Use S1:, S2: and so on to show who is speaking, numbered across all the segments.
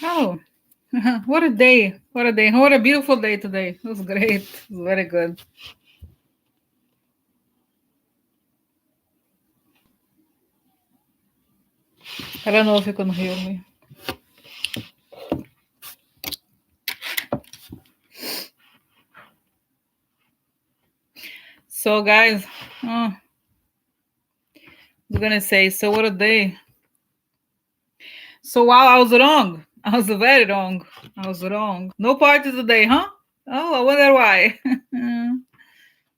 S1: Oh, what a day. What a day. What a beautiful day today. It was great. It was very good. I don't know if you can hear me. So, guys, I was going to say, so what a day. So, wow, I was wrong. I was very wrong. I was wrong. No party today, huh? Oh, I wonder why.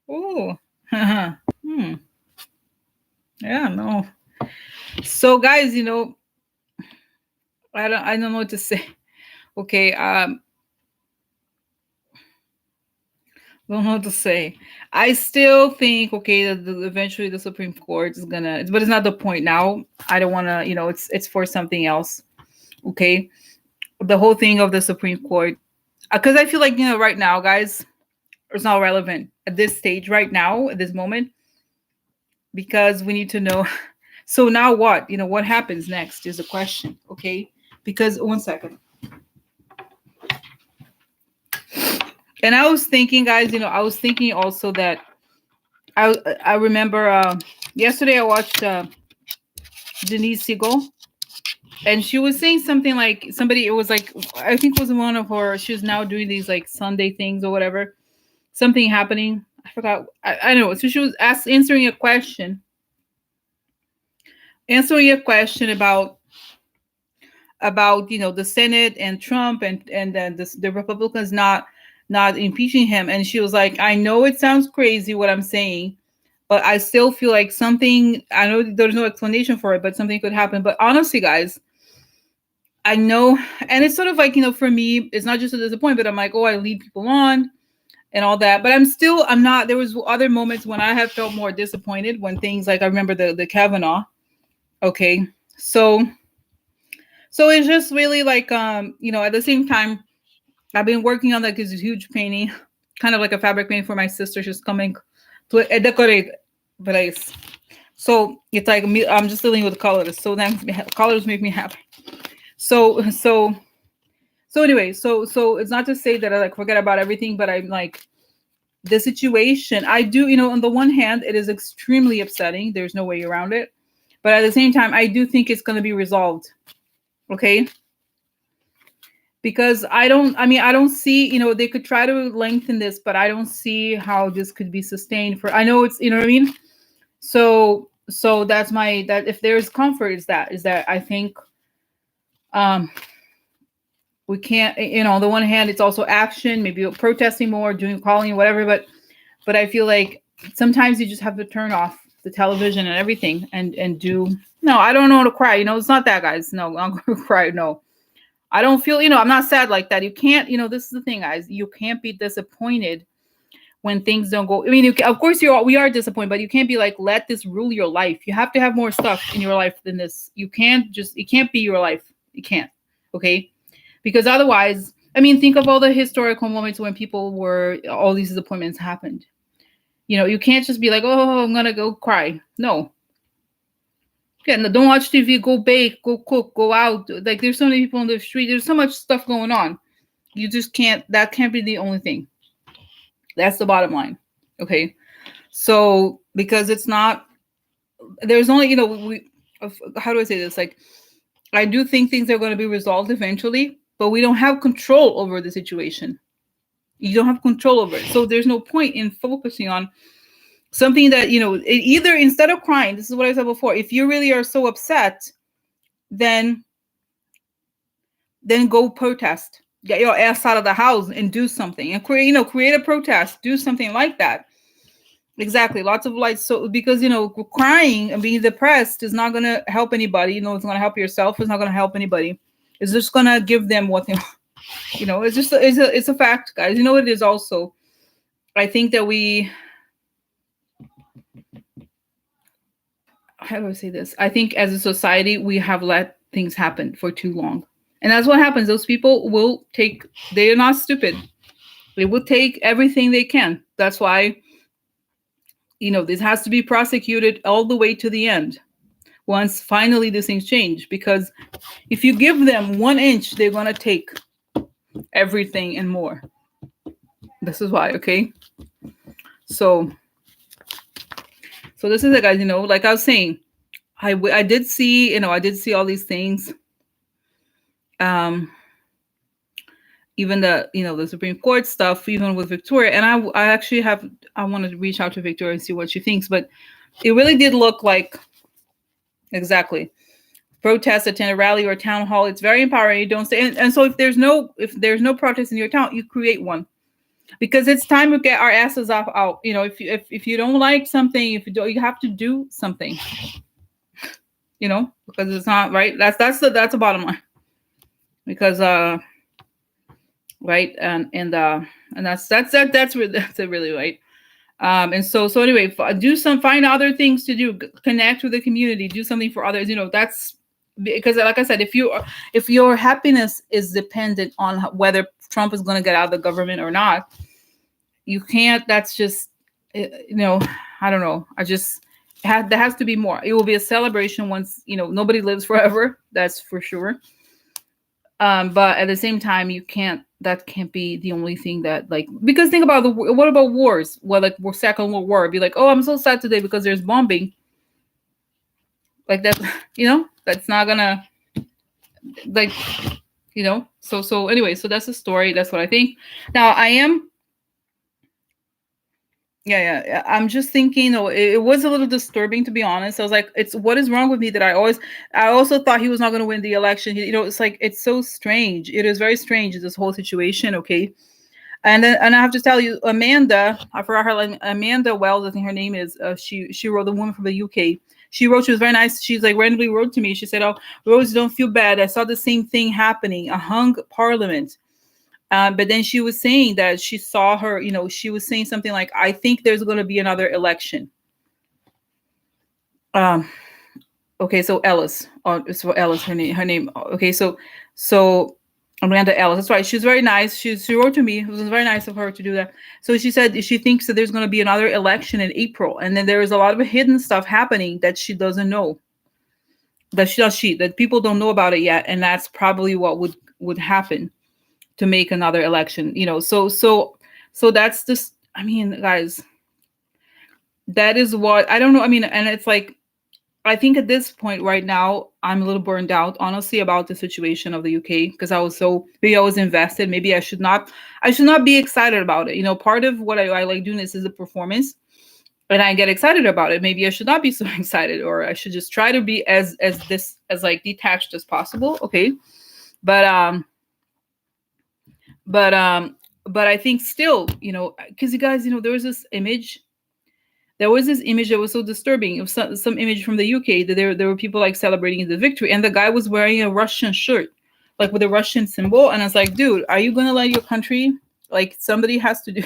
S1: Oh, hmm. Yeah, no. So, guys, I don't know what to say. Okay, don't know what to say. I still think okay that eventually the Supreme Court is gonna, but it's not the point now. I don't want to, it's for something else. Okay, the whole thing of the Supreme Court, because I feel like right now, guys, it's not relevant at this stage right now at this moment because we need to know. So now what? What happens next is the question. Okay, because one second. And I was thinking, guys, I was thinking also that I remember yesterday I watched Denise Siegel, and she was saying something like somebody. It was like I think it was one of her. She was now doing these like Sunday things or whatever. Something happening. I forgot. I don't know. So she was answering a question about the Senate and Trump and then the Republicans not impeaching him. And she was like, I know it sounds crazy what I'm saying, but I still feel like something. I know there's no explanation for it, but something could happen. But honestly, guys, I know, and it's sort of like for me, it's not just a disappointment. But I'm like, oh, I lead people on and all that, but I'm not. There was other moments when I have felt more disappointed when things like I remember the Kavanaugh. Okay, so it's just really like at the same time I've been working on like this huge painting, kind of like a fabric painting for my sister. She's coming to decorate place. So it's like me, I'm just dealing with colors. So then colors make me happy. So anyway, so it's not to say that I like forget about everything, but I'm like the situation. I do, on the one hand, it is extremely upsetting. There's no way around it. But at the same time, I do think it's going to be resolved. Okay, because I don't see, they could try to lengthen this, but I don't see how this could be sustained for, I know it's, what I mean? So that's that if there's comfort is that I think um we can't, on the one hand, it's also action, maybe protesting more, doing calling, whatever, but I feel like sometimes you just have to turn off the television and everything and do, no, I don't know to cry, it's not that, guys, no, I'm gonna cry, no. I don't feel, I'm not sad like that. You can't, this is the thing, guys. You can't be disappointed when things don't go. I mean, of course, we are disappointed, but you can't be like, let this rule your life. You have to have more stuff in your life than this. It can't be your life. You can't. Okay. Because otherwise, I mean, think of all the historical moments when all these disappointments happened. You can't just be like, oh, I'm going to go cry. No, yeah, no, don't watch TV. Go bake. Go cook. Go out. Like there's so many people on the street. There's so much stuff going on. You just can't. That can't be the only thing. That's the bottom line. Okay. So because it's not. There's only how do I say this? Like I do think things are going to be resolved eventually, but we don't have control over the situation. You don't have control over it. So there's no point in focusing on something that either instead of crying. This is what I said before. If you really are so upset, then go protest. Get your ass out of the house and do something and create a protest. Do something like that. Exactly. Lots of lights. So because crying and being depressed is not going to help anybody. It's going to help yourself. It's not going to help anybody. It's just going to give them what they want. It's just it's a fact, guys. You know what it is also. I think that how do I say this? I think as a society we have let things happen for too long. And that's what happens. Those people they're not stupid. They will take everything they can. That's why, this has to be prosecuted all the way to the end. once finally these things change. Because if you give them 1 inch, they're gonna take everything and more. This is why, okay? So, so this is it, guys. Like I was saying, I did see, I did see all these things. Even the Supreme Court stuff, even with Victoria, and I actually I want to reach out to Victoria and see what she thinks, but it really did look like exactly protest, attend a rally or a town hall. It's very empowering. You don't stay, and so if there's no protest in your town, you create one, because it's time to get our asses off out. If you don't like something, if you don't, you have to do something. Because it's not right. That's the bottom line. Because right, and that's really right. And so anyway, find other things to do, connect with the community, do something for others. That's because, like I said, if your happiness is dependent on whether Trump is going to get out of the government or not, you can't. That's just, I don't know. There has to be more. It will be a celebration once, nobody lives forever. That's for sure. But at the same time, that can't be the only thing that, like, because think about what about wars? Well, like, Second World War, be like, oh, I'm so sad today because there's bombing. Like that, that's not gonna, like, so anyway, so that's the story. That's what I think. Now I am, yeah. I'm just thinking, it was a little disturbing, to be honest. I was like, what is wrong with me that I also thought he was not going to win the election. It's like, it's so strange. It is very strange, this whole situation. Okay. And I have to tell you, Amanda, I forgot her name, Amanda Wells, I think her name is, she wrote, the woman from the UK. She was very nice. She's like, randomly wrote to me. She said, "Oh, Rose, don't feel bad. I saw the same thing happening, a hung parliament." But then she was saying that she saw her, she was saying something like, I think there's going to be another election. Okay, so Ellis, it's for Ellis, her name. Okay, so Amanda Ellis, that's right. She's very nice. She wrote to me. It was very nice of her to do that. So she said she thinks that there's going to be another election in April, and then there is a lot of hidden stuff happening that she doesn't know. That people don't know about it yet, and that's probably what would happen to make another election. So that's just. I mean, guys, that is what I don't know. I mean, and it's like, I think at this point right now, I'm a little burned out, honestly, about the situation of the UK, because maybe I was invested. Maybe I should not be excited about it. Part of what I like doing this is the performance, and I get excited about it. Maybe I should not be so excited, or I should just try to be as like detached as possible. Okay. But I think still, because you guys, there was this image. There was this image that was so disturbing. It was some image from the UK that there were people like celebrating the victory, and the guy was wearing a Russian shirt, like with a Russian symbol. And I was like, dude, are you gonna let your country? Like, somebody has to do.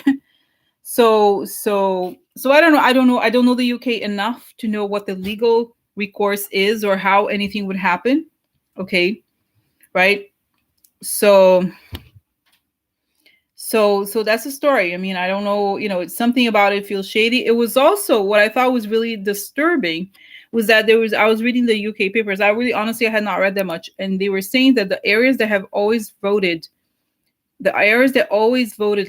S1: So I don't know. I don't know the UK enough to know what the legal recourse is or how anything would happen. Okay, right? So that's the story. I mean, I don't know, it's something about it feels shady. It was also, what I thought was really disturbing was that I was reading the UK papers. Honestly, I had not read that much. And they were saying that the areas that always voted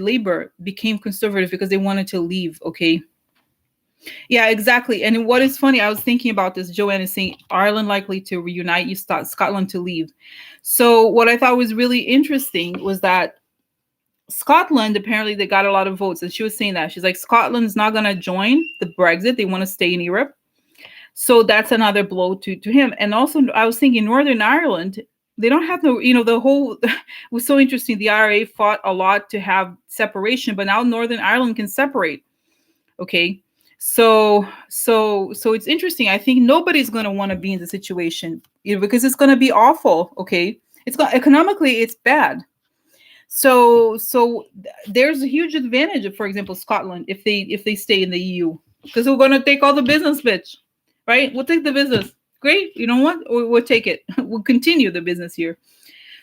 S1: Labour became conservative because they wanted to leave. Okay. Yeah, exactly. And what is funny, I was thinking about this. Joanne is saying Ireland likely to reunite, you start Scotland to leave. So what I thought was really interesting was that Scotland, apparently they got a lot of votes. And she was saying that. She's like, Scotland's not going to join the Brexit. They want to stay in Europe. So that's another blow to him. And also, I was thinking Northern Ireland, they don't have the whole, it was so interesting. The IRA fought a lot to have separation, but now Northern Ireland can separate. Okay. So it's interesting. I think nobody's going to want to be in the situation, because it's going to be awful. Okay. Economically, it's bad. So there's a huge advantage of, for example, Scotland, if they stay in the EU, because we're going to take all the business, bitch, right? We'll take the business. Great. You know what? We'll take it. We'll continue the business here.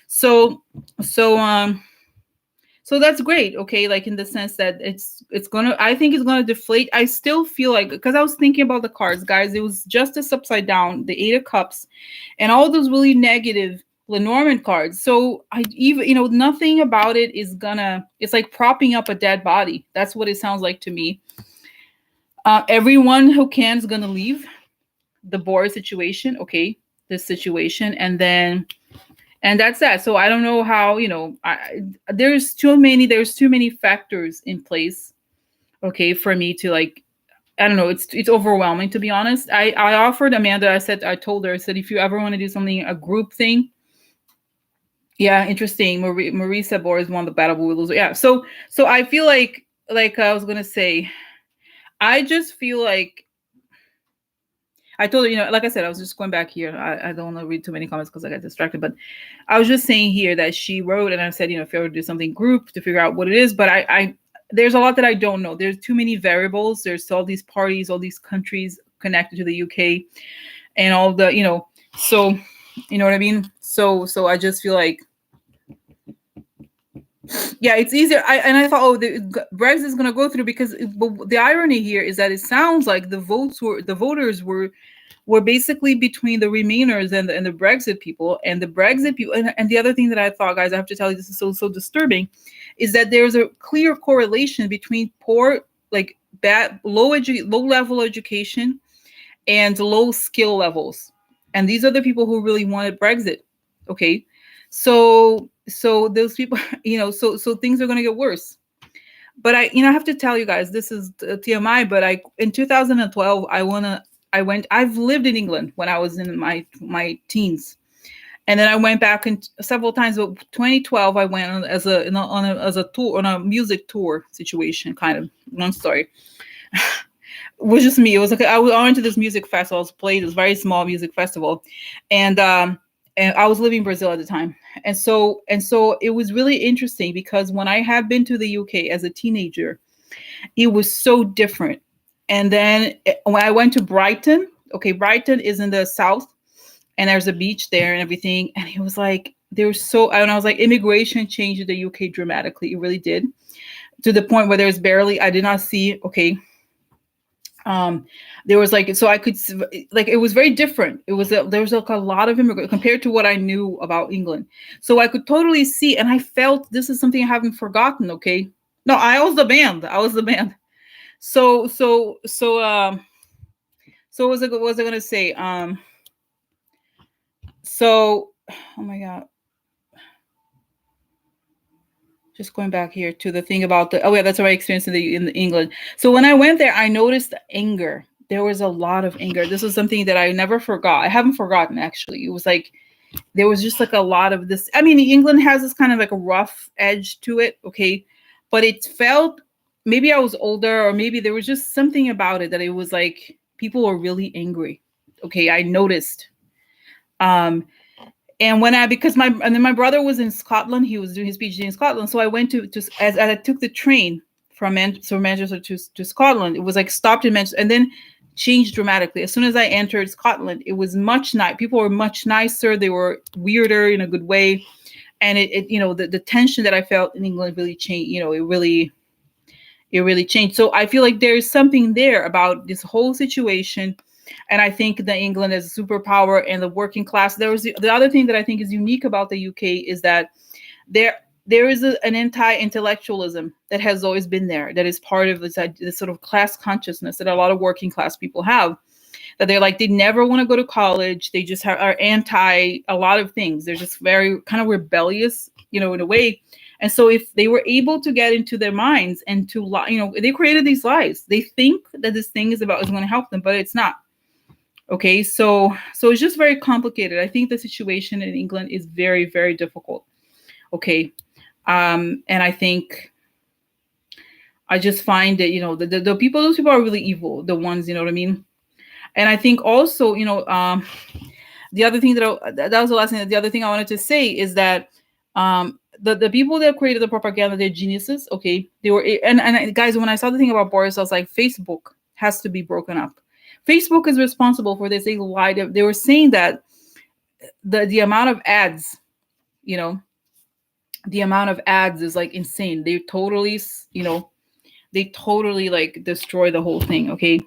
S1: So So that's great, okay? Like in the sense that it's gonna, I think it's gonna deflate. I still feel like, because I was thinking about the cards, guys. It was Justice upside down, the Eight of Cups, and all those really negative Lenormand cards. So I even, nothing about it is gonna. It's like propping up a dead body. That's what it sounds like to me. Everyone who can is gonna leave the Boris situation, okay? This situation, and that's that. So I don't know how, there's too many factors in place, okay, for me to like, I don't know, it's overwhelming, to be honest. I offered Amanda, I told her, I said, if you ever want to do something, a group thing. Yeah, interesting. Marie Sabor is one of the battle wheels. Yeah, so I feel like I was gonna say, I just feel like I told her, like I said, I was just going back here. I don't want to read too many comments because I got distracted, but I was just saying here that she wrote, and I said, if you ever do something group to figure out what it is, but I there's a lot that I don't know. There's too many variables. There's all these parties, all these countries connected to the UK, and all the, so, you know what I mean? So I just feel like, yeah, it's easier. I thought, oh, Brexit is going to go through, because the irony here is that it sounds like the voters were basically between the Remainers and the Brexit people, and the Brexit people. And the other thing that I thought, guys, I have to tell you, this is so disturbing, is that there's a clear correlation between poor, like bad, low level education and low skill levels, and these are the people who really wanted Brexit. Okay, so those people, so things are going to get worse. But I have to tell you guys, this is TMI, but in 2012, I've lived in England when I was in my teens. And then I went back several times. But 2012, I went on as a tour, on a music tour situation, kind of long story. It was just me. It was like I went to this music festival. I was playing this very small music festival, and I was living in Brazil at the time. And so it was really interesting, because when I had been to the UK as a teenager, it was so different. And then when I went to Brighton, okay, Brighton is in the south, and there's a beach there and everything. And it was like, and I was like, immigration changed the UK dramatically. It really did, to the point where I did not see, okay, there was like, so I could, like, it was very different. There was like a lot of immigrants compared to what I knew about England. So I could totally see, and I felt this is something I haven't forgotten. Okay. No, I was the band. So what was I going to say? So, oh my God. Just going back here to the thing about that's what I experienced in England. So when I went there, I noticed anger. There was a lot of anger. This was something that I never forgot. I haven't forgotten, actually. It was like, there was just like a lot of this. I mean, England has this kind of like a rough edge to it. Okay. But it felt, maybe I was older, or maybe there was just something about it that it was like, people were really angry. Okay. I noticed. And then my brother was in Scotland. He was doing his PhD in Scotland. So I went to as I took the train from Manchester to Scotland. It was like stopped in Manchester and then changed dramatically. As soon as I entered Scotland, it was much nice. People were much nicer. They were weirder in a good way. And the tension that I felt in England really changed. It really changed. So I feel like there is something there about this whole situation. And I think that England as a superpower and the working class. The other thing that I think is unique about the UK is that there is an anti-intellectualism that has always been there. That is part of this sort of class consciousness that a lot of working class people have. That they're like, they never want to go to college. They just are anti a lot of things. They're just very kind of rebellious, in a way. And so if they were able to get into their minds and to, they created these lies. They think that this thing is going to help them, but it's not. Okay, so it's just very complicated. I think the situation in England is very, very difficult. Okay, and I think I just find that the people, those people are really evil. The ones, you know what I mean. And I think also, the other thing that was the last thing. The other thing I wanted to say is that the people that created the propaganda, they're geniuses. Okay, they were, and guys, when I saw the thing about Boris, I was like, Facebook has to be broken up. Facebook is responsible for this. They lied. They were saying that the amount of ads, the amount of ads is like insane. They totally, they totally like destroy the whole thing. Okay.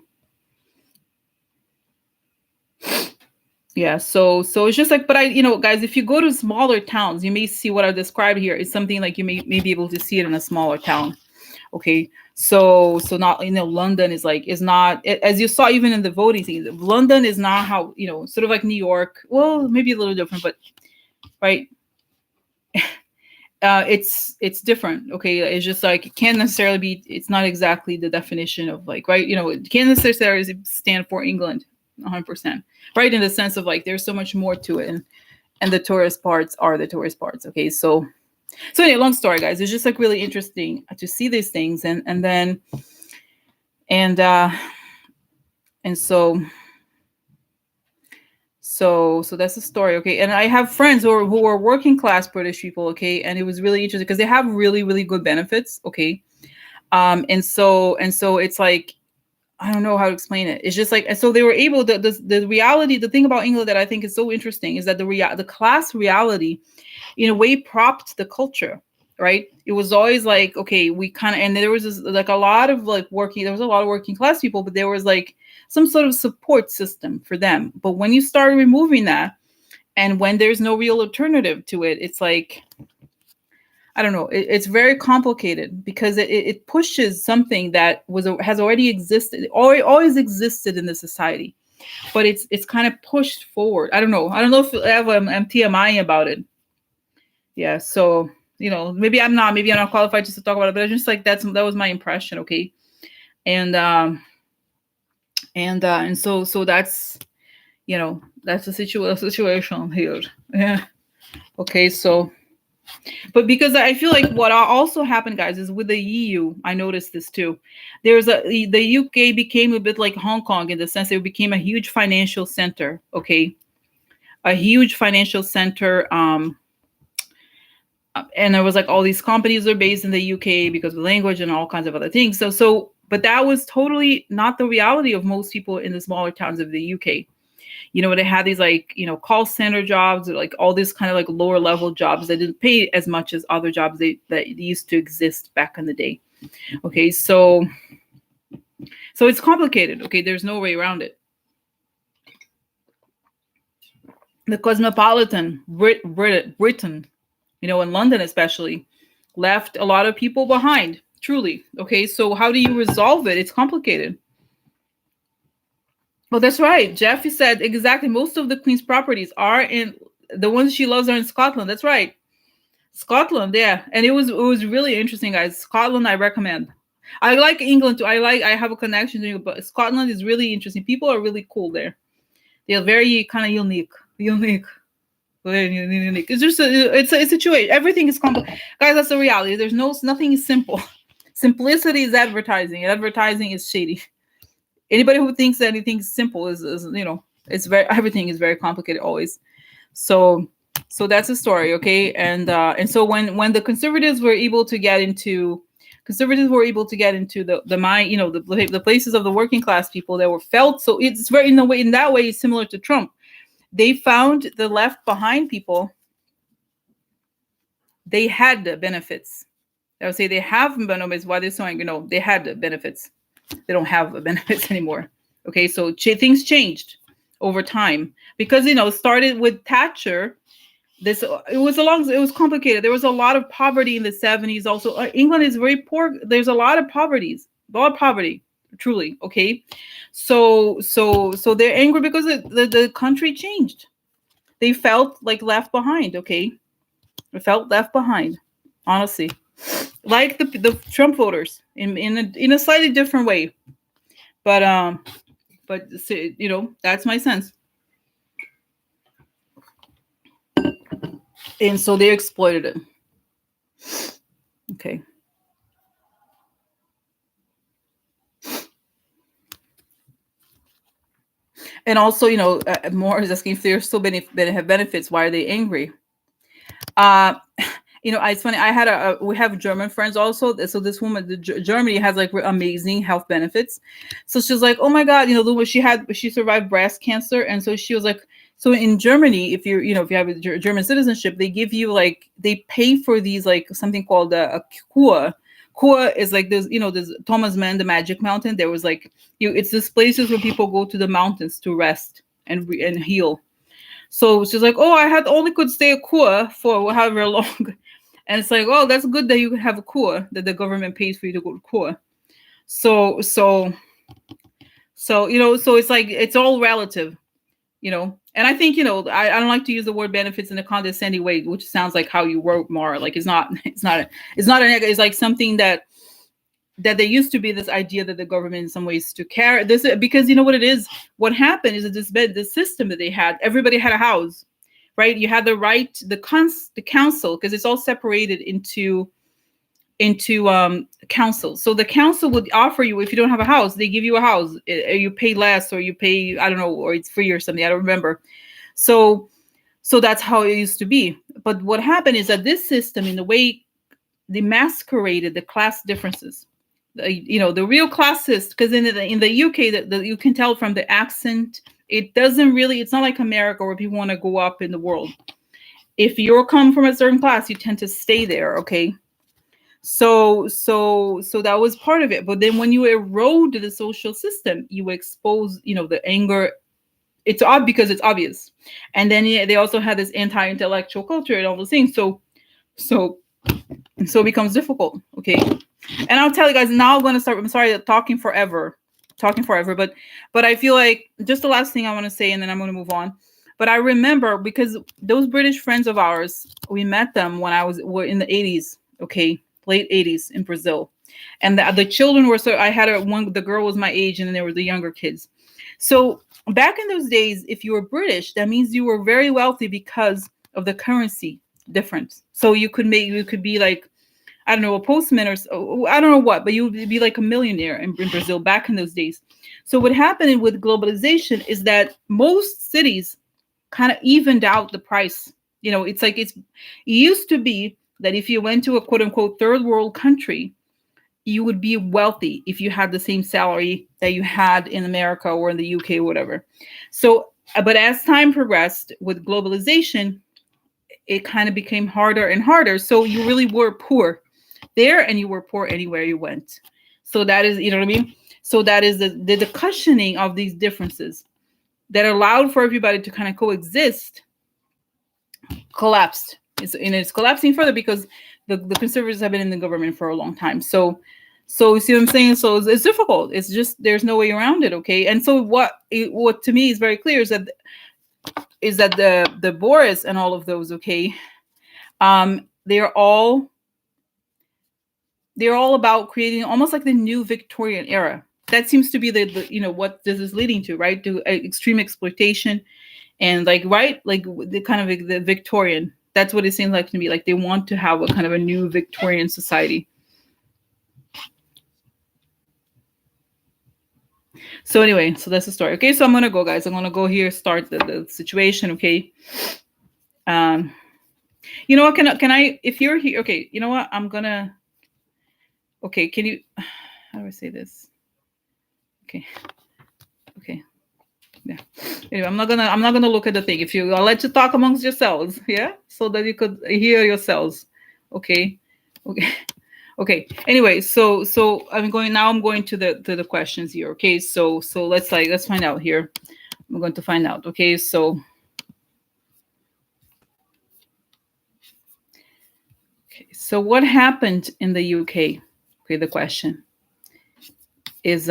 S1: Yeah, so it's just like, but guys, if you go to smaller towns, you may see what I described here is something like you may be able to see it in a smaller town. Okay, so not, London is not, as you saw even in the voting thing. London is not how, sort of like New York. Well, maybe a little different, but right. It's different. Okay, it's just like it can't necessarily be. It's not exactly the definition of like, right. It can't necessarily stand for England 100%, right, in the sense of like there's so much more to it, and the tourist parts are the tourist parts. Okay, so anyway, long story, guys. It's just like really interesting to see these things, and then and so that's the story. Okay, and I have friends who are working class British people. Okay, and it was really interesting because they have really really good benefits. Okay, and so it's like, I don't know how to explain it. It's just like, and so they were able to, the reality, the thing about England that I think is so interesting is that the class reality in a way propped the culture, right? It was always like, okay, we kind of, and there was like a lot of like there was a lot of working class people, but there was like some sort of support system for them. But when you start removing that, and when there's no real alternative to it, it's like, I don't know. It's very complicated because it pushes something that has already existed, always existed in the society, but it's kind of pushed forward. I don't know. I don't know if I have I'm TMI about it. Yeah. So maybe I'm not qualified just to talk about it, but I just like that was my impression. Okay. And so that's the situation here. Yeah. Okay. So. But because I feel like what also happened, guys, is with the EU, I noticed this too. The UK became a bit like Hong Kong in the sense it became a huge financial center. Okay, a huge financial center. And there was like all these companies are based in the UK because of the language and all kinds of other things. But that was totally not the reality of most people in the smaller towns of the UK. They had these like, call center jobs, or like all these kind of like lower level jobs that didn't pay as much as other jobs that used to exist back in the day. Okay, so it's complicated. Okay, there's no way around it. The cosmopolitan Britain, in London especially, left a lot of people behind. Truly. Okay, so how do you resolve it? It's complicated. Well, that's right. Jeffy said exactly. Most of the Queen's properties are in the ones she loves are in Scotland. That's right. Scotland, yeah. And it was really interesting, guys. Scotland, I recommend. I like England too. I have a connection to it, but Scotland is really interesting. People are really cool there. They're very kind of unique. It's just it's a situation. Everything is complex, guys. That's the reality. Nothing is simple. Simplicity is advertising, and advertising is shady. Anybody who thinks that anything's simple is it's everything is very complicated always. So that's the story. Okay, and so when the conservatives were able to get into the mind, the places of the working class people that were felt. So it's very in that way it's similar to Trump. They found the left behind people. They had the benefits. I would say they have benefits. Why they're saying they had the benefits. They don't have the benefits anymore. Okay, so things changed over time because it started with Thatcher. It was complicated. There was a lot of poverty in the 70s. Also, England is very poor. There's a lot of poverty, truly. Okay, so they're angry because the country changed. They felt like left behind. Okay, they felt left behind. Honestly, like the Trump voters in a slightly different way, but that's my sense. And so they exploited it. Okay. And also, more is asking if they're still have benefits. Why are they angry? Uh, It's funny. I had we have German friends also. So this woman, Germany has like amazing health benefits. So she's like, oh my god, she survived breast cancer, and so she was like, so in Germany, if you have a German citizenship, they give you like they pay for these like something called a Kur. Kur is like this Thomas Mann, the Magic Mountain. There was like it's this places where people go to the mountains to rest and heal. So she's like, "Oh, I had only could stay a kur for however long," and it's like, "Oh, that's good that you could have a kur that the government pays for you to go to kur." So so it's like it's all relative. And I think I don't like to use the word benefits in a condescending way, which sounds like how you wrote more. Like it's not a negative. It's like something that there used to be this idea that the government in some ways to carry this because you know what it is. What happened is that this system that they had, everybody had a house, right? You had the right, the council, because it's all separated into council. So the council would offer you, if you don't have a house, they give you a house. You pay less, or you pay, I don't know, or it's free or something. I don't remember. So that's how it used to be. But what happened is that this system, in a way, they masqueraded the class differences. The real classist, because in the UK, that you can tell from the accent, it's not like America where people want to go up in the world. If you come from a certain class, you tend to stay there. Okay. So that was part of it. But then when you erode the social system, you expose, the anger. It's odd because it's obvious. And then they also had this anti-intellectual culture and all those things. So it becomes difficult. Okay. And I'll tell you guys now. I'm sorry, talking forever, but I feel like just the last thing I want to say, and then I'm going to move on. But I remember, because those British friends of ours, we met them when we're in the 80s. Okay, late 80s in Brazil, and the children were, so I had the girl was my age, and then there were the younger kids. So back in those days, if you were British, that means you were very wealthy because of the currency difference. So you could be like, I don't know, a postman, or I don't know what, but you would be like a millionaire in Brazil back in those days. So what happened with globalization is that most cities kind of evened out the price. It's like it used to be that if you went to a quote unquote third world country, you would be wealthy if you had the same salary that you had in America or in the UK or whatever. So, but as time progressed with globalization, it kind of became harder and harder. So you really were poor there, and you were poor anywhere you went. So that is, you know what I mean? So that is the cushioning of these differences that allowed for everybody to kind of coexist collapsed. It's collapsing further because the conservatives have been in the government for a long time. So you see what I'm saying? So it's difficult. It's just, there's no way around it. Okay. And so what to me is very clear is that the Boris and all of those, okay, they're all about creating almost like the new Victorian era. That seems to be the what this is leading to, right? To extreme exploitation, and like, right, like the kind of the Victorian. That's what it seems like to me. Like they want to have a kind of a new Victorian society. So anyway, so that's the story. Okay, so I'm gonna go, guys. I'm gonna go here, start the situation. Okay. You know what? Can I? If you're here, okay. You know what? I'm gonna. Okay, can you? How do I say this? Okay. Okay. Yeah. Anyway, I'm not gonna look at the thing. If I'll let you talk amongst yourselves, yeah, so that you could hear yourselves. Okay. Okay. Okay. Anyway, so I'm going to the questions here. Okay. So let's find out here. I'm going to find out. Okay. So what happened in the UK? Okay. The question is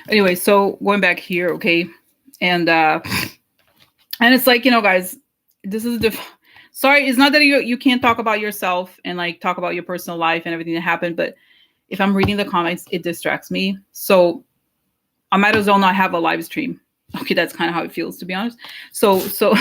S1: Anyway, so going back here, okay, and and it's like, guys, this is sorry, it's not that you can't talk about yourself and like talk about your personal life and everything that happened, but if I'm reading the comments, it distracts me. So I might as well not have a live stream. Okay, that's kind of how it feels, to be honest. So so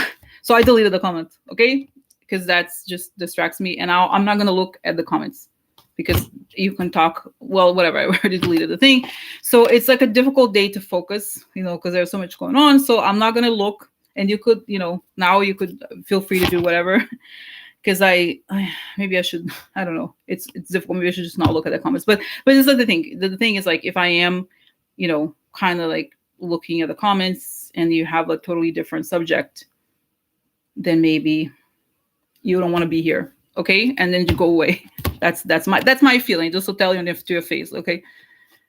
S1: I deleted the comments, okay, because that's just distracts me, and I'm not gonna look at the comments because you can talk. Well, whatever. I already deleted the thing, so it's like a difficult day to focus, because there's so much going on. So I'm not gonna look. And you could, now you could feel free to do whatever, because I maybe I should, I don't know. It's difficult. Maybe I should just not look at the comments. But this is the thing. The thing is, like, if I am, kind of like looking at the comments and you have a totally different subject, then maybe you don't want to be here, okay? And then you go away. That's my feeling. Just to tell you to your face, okay?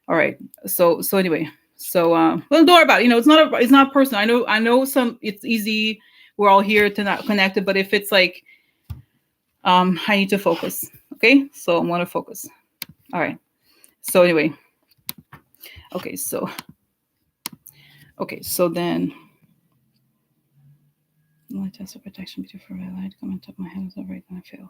S1: All right. So anyway, so well, don't worry about it. It's not personal. I know some. It's easy. We're all here to not connected, but if it's like, I need to focus. Okay, so I'm gonna focus. All right. So anyway, okay. So then, my test of protection between for red light coming top of my head is already gonna fail.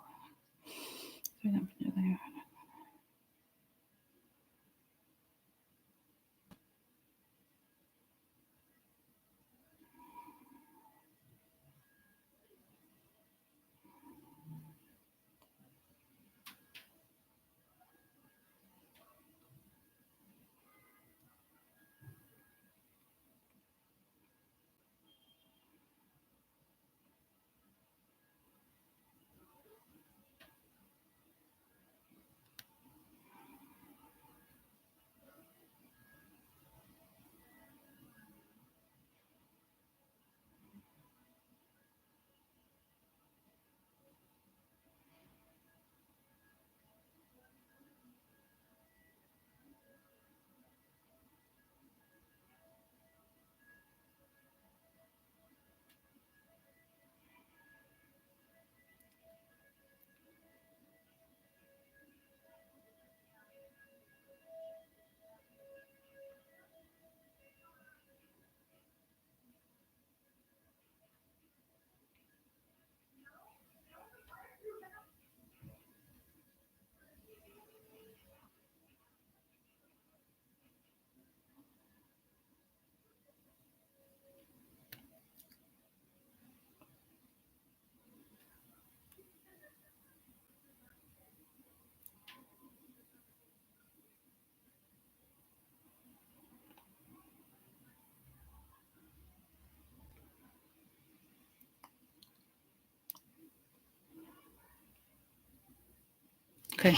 S1: Okay.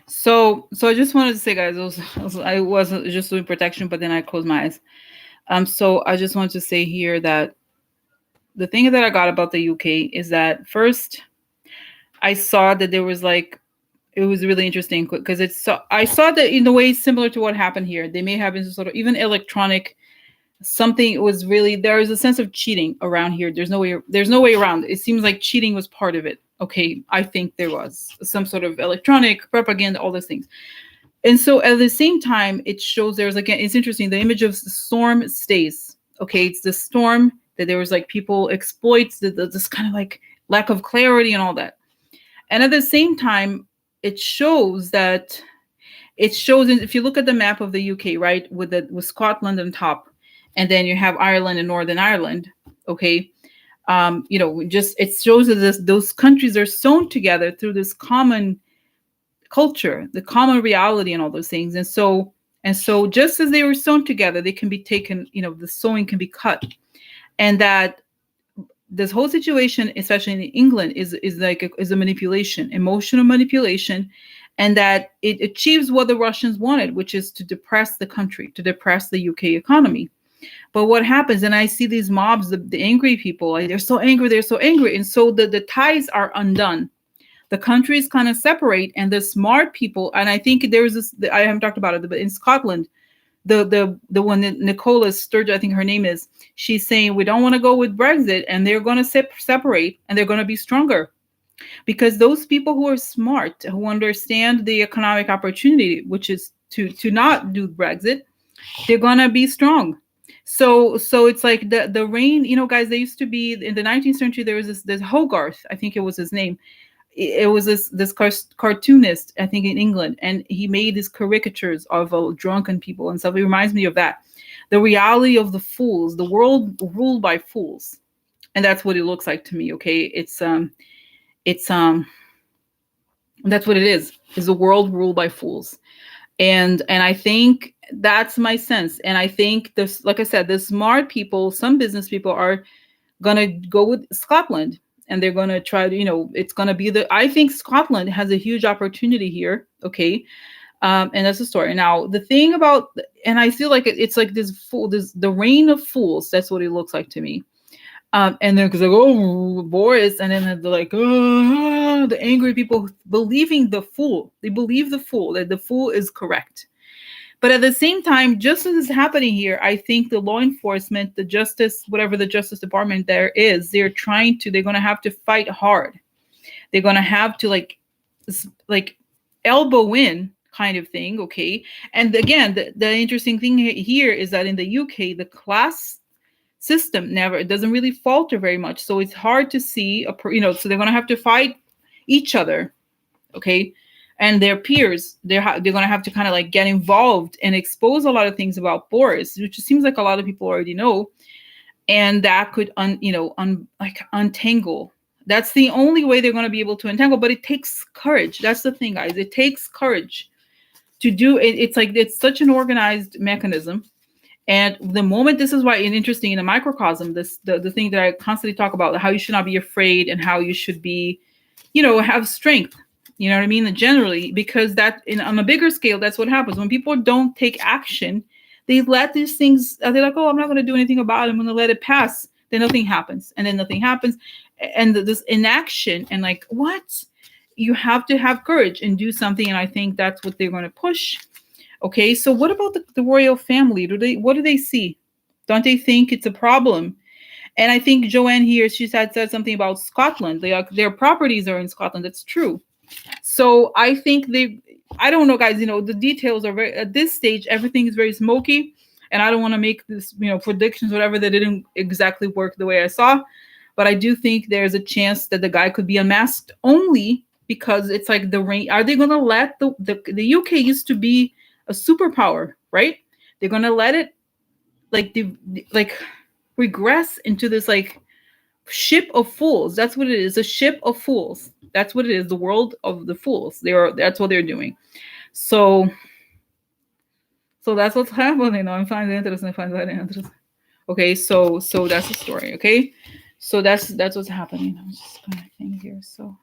S1: So I just wanted to say, guys, I wasn't just doing protection, but then I closed my eyes. So I just wanted to say here that the thing that I got about the UK is that first I saw that there was like, it was really interesting because I saw that in a way similar to what happened here. They may have been sort of even electronic something. Was really, there is a sense of cheating around here. There's no way around it. It seems like cheating was part of it. Okay, I think there was some sort of electronic propaganda, all those things. And so at the same time, it shows there's, again, it's interesting, the image of the storm stays. Okay, it's the storm that there was like people exploits this kind of like lack of clarity and all that. And at the same time, it shows that if you look at the map of the UK, right, with Scotland on top, and then you have Ireland and Northern Ireland, okay, just it shows that those countries are sewn together through this common culture, the common reality, and all those things. And so just as they were sewn together, they can be taken. The sewing can be cut, and that this whole situation, especially in England, is a manipulation, emotional manipulation, and that it achieves what the Russians wanted, which is to depress the country, to depress the UK economy. But what happens, and I see these mobs, the angry people, like, they're so angry, and so the ties are undone. The countries kind of separate, and the smart people, and I think there's this, I haven't talked about it, but in Scotland, the one that Nicola Sturgeon, I think her name is, she's saying we don't want to go with Brexit, and they're going to separate, and they're going to be stronger, because those people who are smart, who understand the economic opportunity, which is to not do Brexit, they're gonna be strong. So it's like the reign, guys. They used to be in the 19th century. There was this Hogarth, I think it was his name. It was this cartoonist, I think, in England, and he made these caricatures of drunken people and stuff. It reminds me of that, the reality of the fools, the world ruled by fools, and that's what it looks like to me. Okay, it's that's what it is a world ruled by fools. And I think that's my sense. And I think this, like I said, the smart people, some business people, are gonna go with Scotland, and they're gonna try to, it's gonna be I think Scotland has a huge opportunity here. Okay. And that's the story. Now, the thing about, and I feel like it's like this the reign of fools. That's what it looks like to me. And then because like, oh, Boris, and then they're like, oh, the angry people believing the fool. They believe the fool, that the fool is correct. But at the same time, just as is happening here, I think the law enforcement, the justice, whatever the Justice Department there is, they're going to have to fight hard. They're going to have to like elbow in kind of thing. Okay. And again, the interesting thing here is that in the UK, the class system it doesn't really falter very much. So it's hard to see, so they're going to have to fight each other. Okay. And their peers, they're going to have to kind of like get involved and expose a lot of things about Boris, which it seems like a lot of people already know. And that could untangle. That's the only way they're going to be able to untangle, but it takes courage. That's the thing, guys. It takes courage to do it. It's such an organized mechanism. And the moment, this is why it's interesting in a microcosm, the thing that I constantly talk about, how you should not be afraid and how you should be, have strength. You know what I mean? And generally, because that on a bigger scale, that's what happens. When people don't take action, they let these things, they're like, oh, I'm not going to do anything about it. I'm going to let it pass. Then nothing happens. And then nothing happens. And this inaction, and like, what? You have to have courage and do something. And I think that's what they're going to push. Okay, so what about the royal family? What do they see? Don't they think it's a problem? And I think Joanne here, she said something about Scotland. Their properties are in Scotland. That's true. So I think I don't know, guys, the details are at this stage, everything is very smoky. And I don't want to make this, predictions, whatever, that didn't exactly work the way I saw. But I do think there's a chance that the guy could be unmasked, only because it's like the reign. Are they going to let the UK used to be a superpower, right? They're going to let it regress into this like ship of fools. That's what it is. A ship of fools. That's what it is. The world of the fools. That's what they're doing. So that's what's happening. I find it interesting. Okay, so that's the story. Okay, so that's what's happening. I'm just gonna think here. So.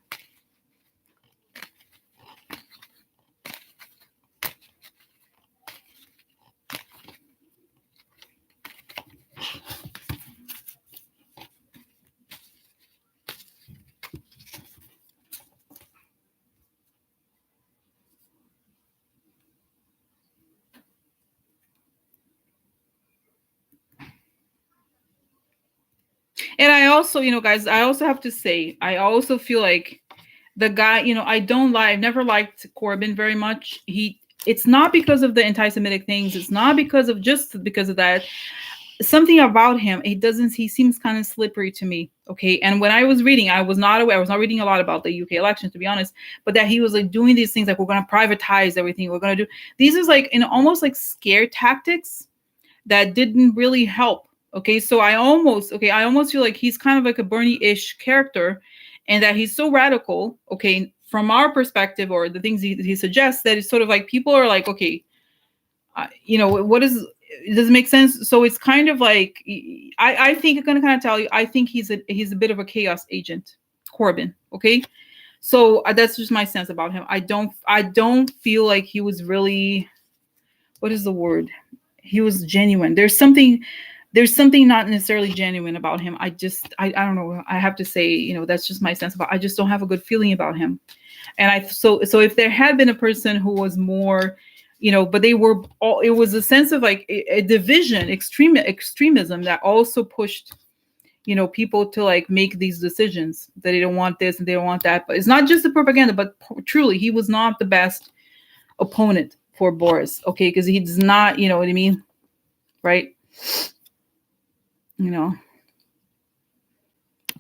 S1: And I also, guys, I also have to say, I also feel like the guy, I've never liked Corbyn very much. It's not because of the anti-Semitic things. It's not just because of that. Something about him, he seems kind of slippery to me. Okay. And when I was reading, I was not reading a lot about the UK election, to be honest, but that he was like doing these things, like, we're going to privatize everything. We're going to do, these is like almost like scare tactics that didn't really help. Okay, so I almost feel like he's kind of like a Bernie-ish character, and that he's so radical, okay, from our perspective, or the things he suggests, that it's sort of like people are like, okay, what does it make sense? So it's kind of like, I think I'm going to kind of tell you, I think he's a bit of a chaos agent, Corbyn, okay? So that's just my sense about him. I don't feel like he was really, what is the word? He was genuine. There's something not necessarily genuine about him. I don't know. I have to say, that's just my sense about, I just don't have a good feeling about him. And so if there had been a person who was more, but they were all, it was a sense of like a division, extremism that also pushed, people to like make these decisions, that they don't want this and they don't want that. But it's not just the propaganda, but truly, he was not the best opponent for Boris. Okay. Because he does not, you know what I mean? right? You know.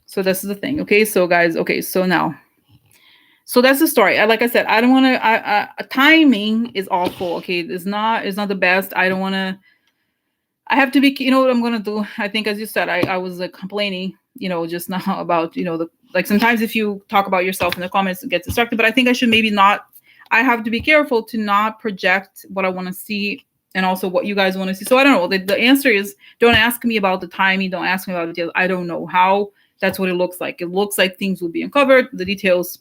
S1: So this is the thing. Okay, so guys, okay, so now, so that's the story. Like I said, I don't want to. Timing is awful. Okay, it's not the best. I don't want to. I have to be. You know what I'm gonna do? I think, as you said, I was complaining. Just now about the, like, sometimes if you talk about yourself in the comments, it gets distracted. But I think I should maybe not. I have to be careful to not project what I want to see and also what you guys want to see. So I don't know. The answer is, don't ask me about the timing. Don't ask me about the details. I don't know how. That's what it looks like. It looks like things will be uncovered. The details,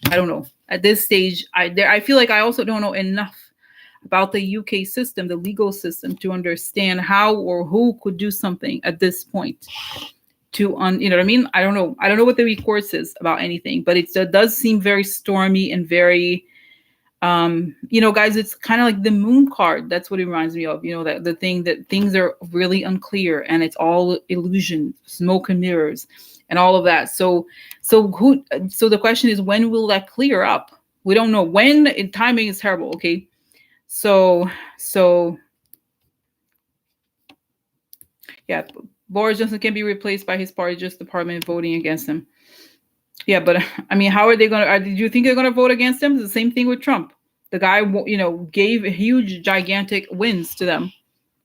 S1: I don't know. At this stage, I feel like I also don't know enough about the UK system, the legal system, to understand how or who could do something at this point. You know what I mean? I don't know. I don't know what the recourse is about anything, but it does seem very stormy and very, guys, it's kind of like the moon card. That's what it reminds me of. That the thing that things are really unclear and it's all illusion, smoke and mirrors, and all of that. So the question is, when will that clear up? We don't know when. Timing is terrible. Okay, so yeah, Boris Johnson can be replaced by his party just department voting against him. Yeah, but I mean, how are they going to? Do you think they're going to vote against him? It's the same thing with Trump. The guy, gave huge, gigantic wins to them.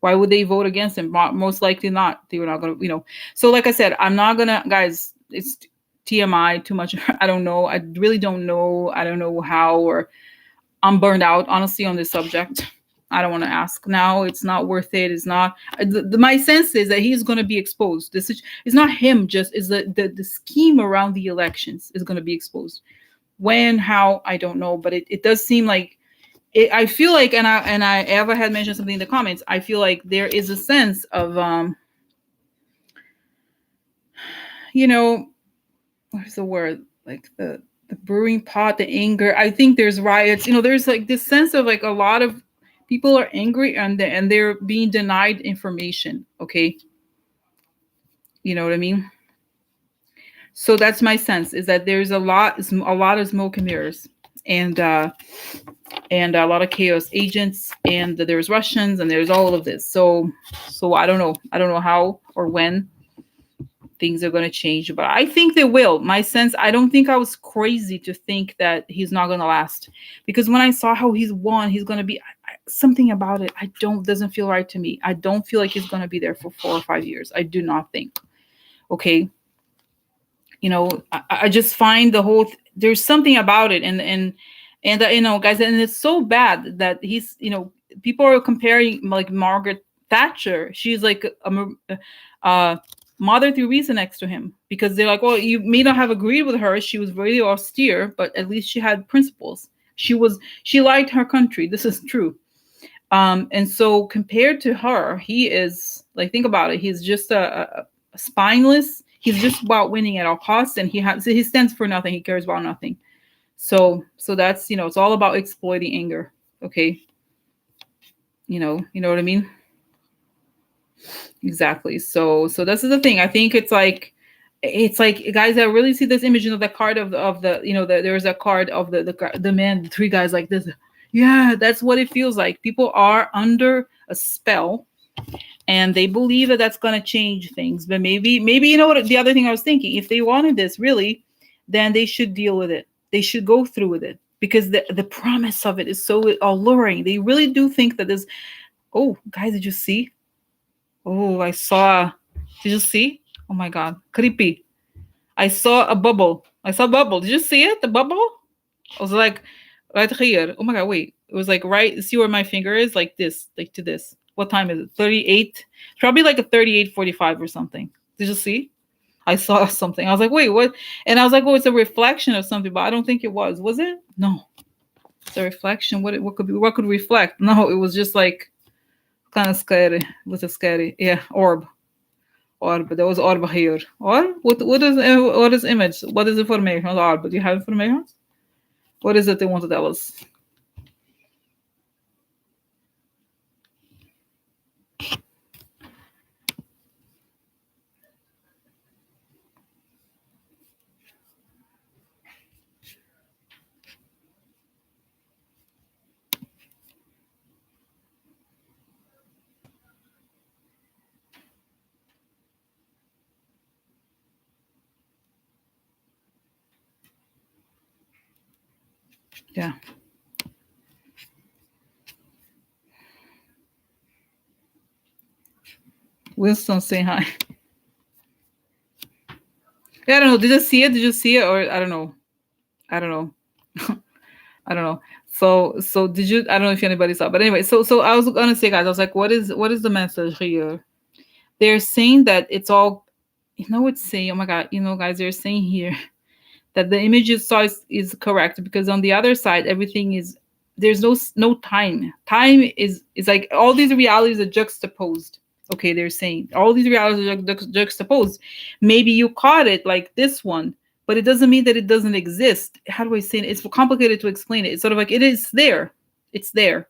S1: Why would they vote against him? Most likely not. They were not going to, So, like I said, I'm not going to, guys, it's TMI, too much. I don't know. I really don't know. I don't know how, or I'm burned out, honestly, on this subject. I don't want to ask now. It's not worth it. It's not. My sense is that he's going to be exposed. This is. It's not him. Just is the scheme around the elections is going to be exposed. When, how, I don't know. But it does seem like. I feel like, and I Eva had mentioned something in the comments. I feel like there is a sense of what's the word, like the brewing pot, the anger. I think there's riots. There's like this sense of like a lot of people are angry and they're being denied information. Okay, you know what I mean. So that's my sense, is that there's a lot of smoke and mirrors, and a lot of chaos agents, and there's Russians, and there's all of this. So I don't know. I don't know how or when things are going to change, but I think they will. My sense, I don't think I was crazy to think that he's not going to last, because when I saw how he's won, he's going to be something about it. Doesn't feel right to me. I don't feel like he's going to be there for 4 or 5 years. I do not think. Okay. I just find the whole, there's something about it. And guys, and it's so bad that he's, people are comparing like Margaret Thatcher. She's like Mother Teresa next to him, because they're like, well, you may not have agreed with her. She was really austere, but at least she had principles. She liked her country. This is true. And so compared to her, he is like, think about it. He's just a spineless. He's just about winning at all costs, and he stands for nothing. He cares about nothing. So that's, it's all about exploiting anger. Okay. You know what I mean? Exactly. So this is the thing. I think it's like guys, I really see this image, the card of the there's a card of the man, the 3 guys like this. Yeah, that's what it feels like. People are under a spell, and they believe that that's going to change things. But maybe what, the other thing I was thinking, if they wanted this really, then they should deal with it. They should go through with it, because the promise of it is so alluring. They really do think that this. Oh, guys, did you see? Oh, I saw. Did you see? Oh my God, creepy. I saw a bubble. Did you see it? The bubble? I was like, right here. Oh my God, wait. It was like right. See where my finger is? Like this, like to this. What time is it? 38? Probably like a 38:45 or something. Did you see? I saw something. I was like, wait, what? And I was like, oh, it's a reflection of something, but I don't think it was. Was it? No. It's a reflection. What could reflect? No, it was just like kind of scary. It was a scary. Yeah, orb. Orb. There was orb here. Or what is image? What is information? Orb. Do you have information? What is it they want to tell us? Yeah. Winston saying hi. Yeah, I don't know. Did you see it? Did you see it? Or I don't know. I don't know. I don't know. So did you? I don't know if anybody saw, but anyway. So I was gonna say, guys. I was like, what is the message here? They're saying that it's all. You know what's saying? Oh my god! You know, guys, they're saying here that the image you saw is correct because on the other side, everything is there's no time. Time is like all these realities are juxtaposed. Okay, they're saying all these realities are juxtaposed. Maybe you caught it like this one, but it doesn't mean that it doesn't exist. How do I say it? It's complicated to explain it. It's sort of like it is there. It's there.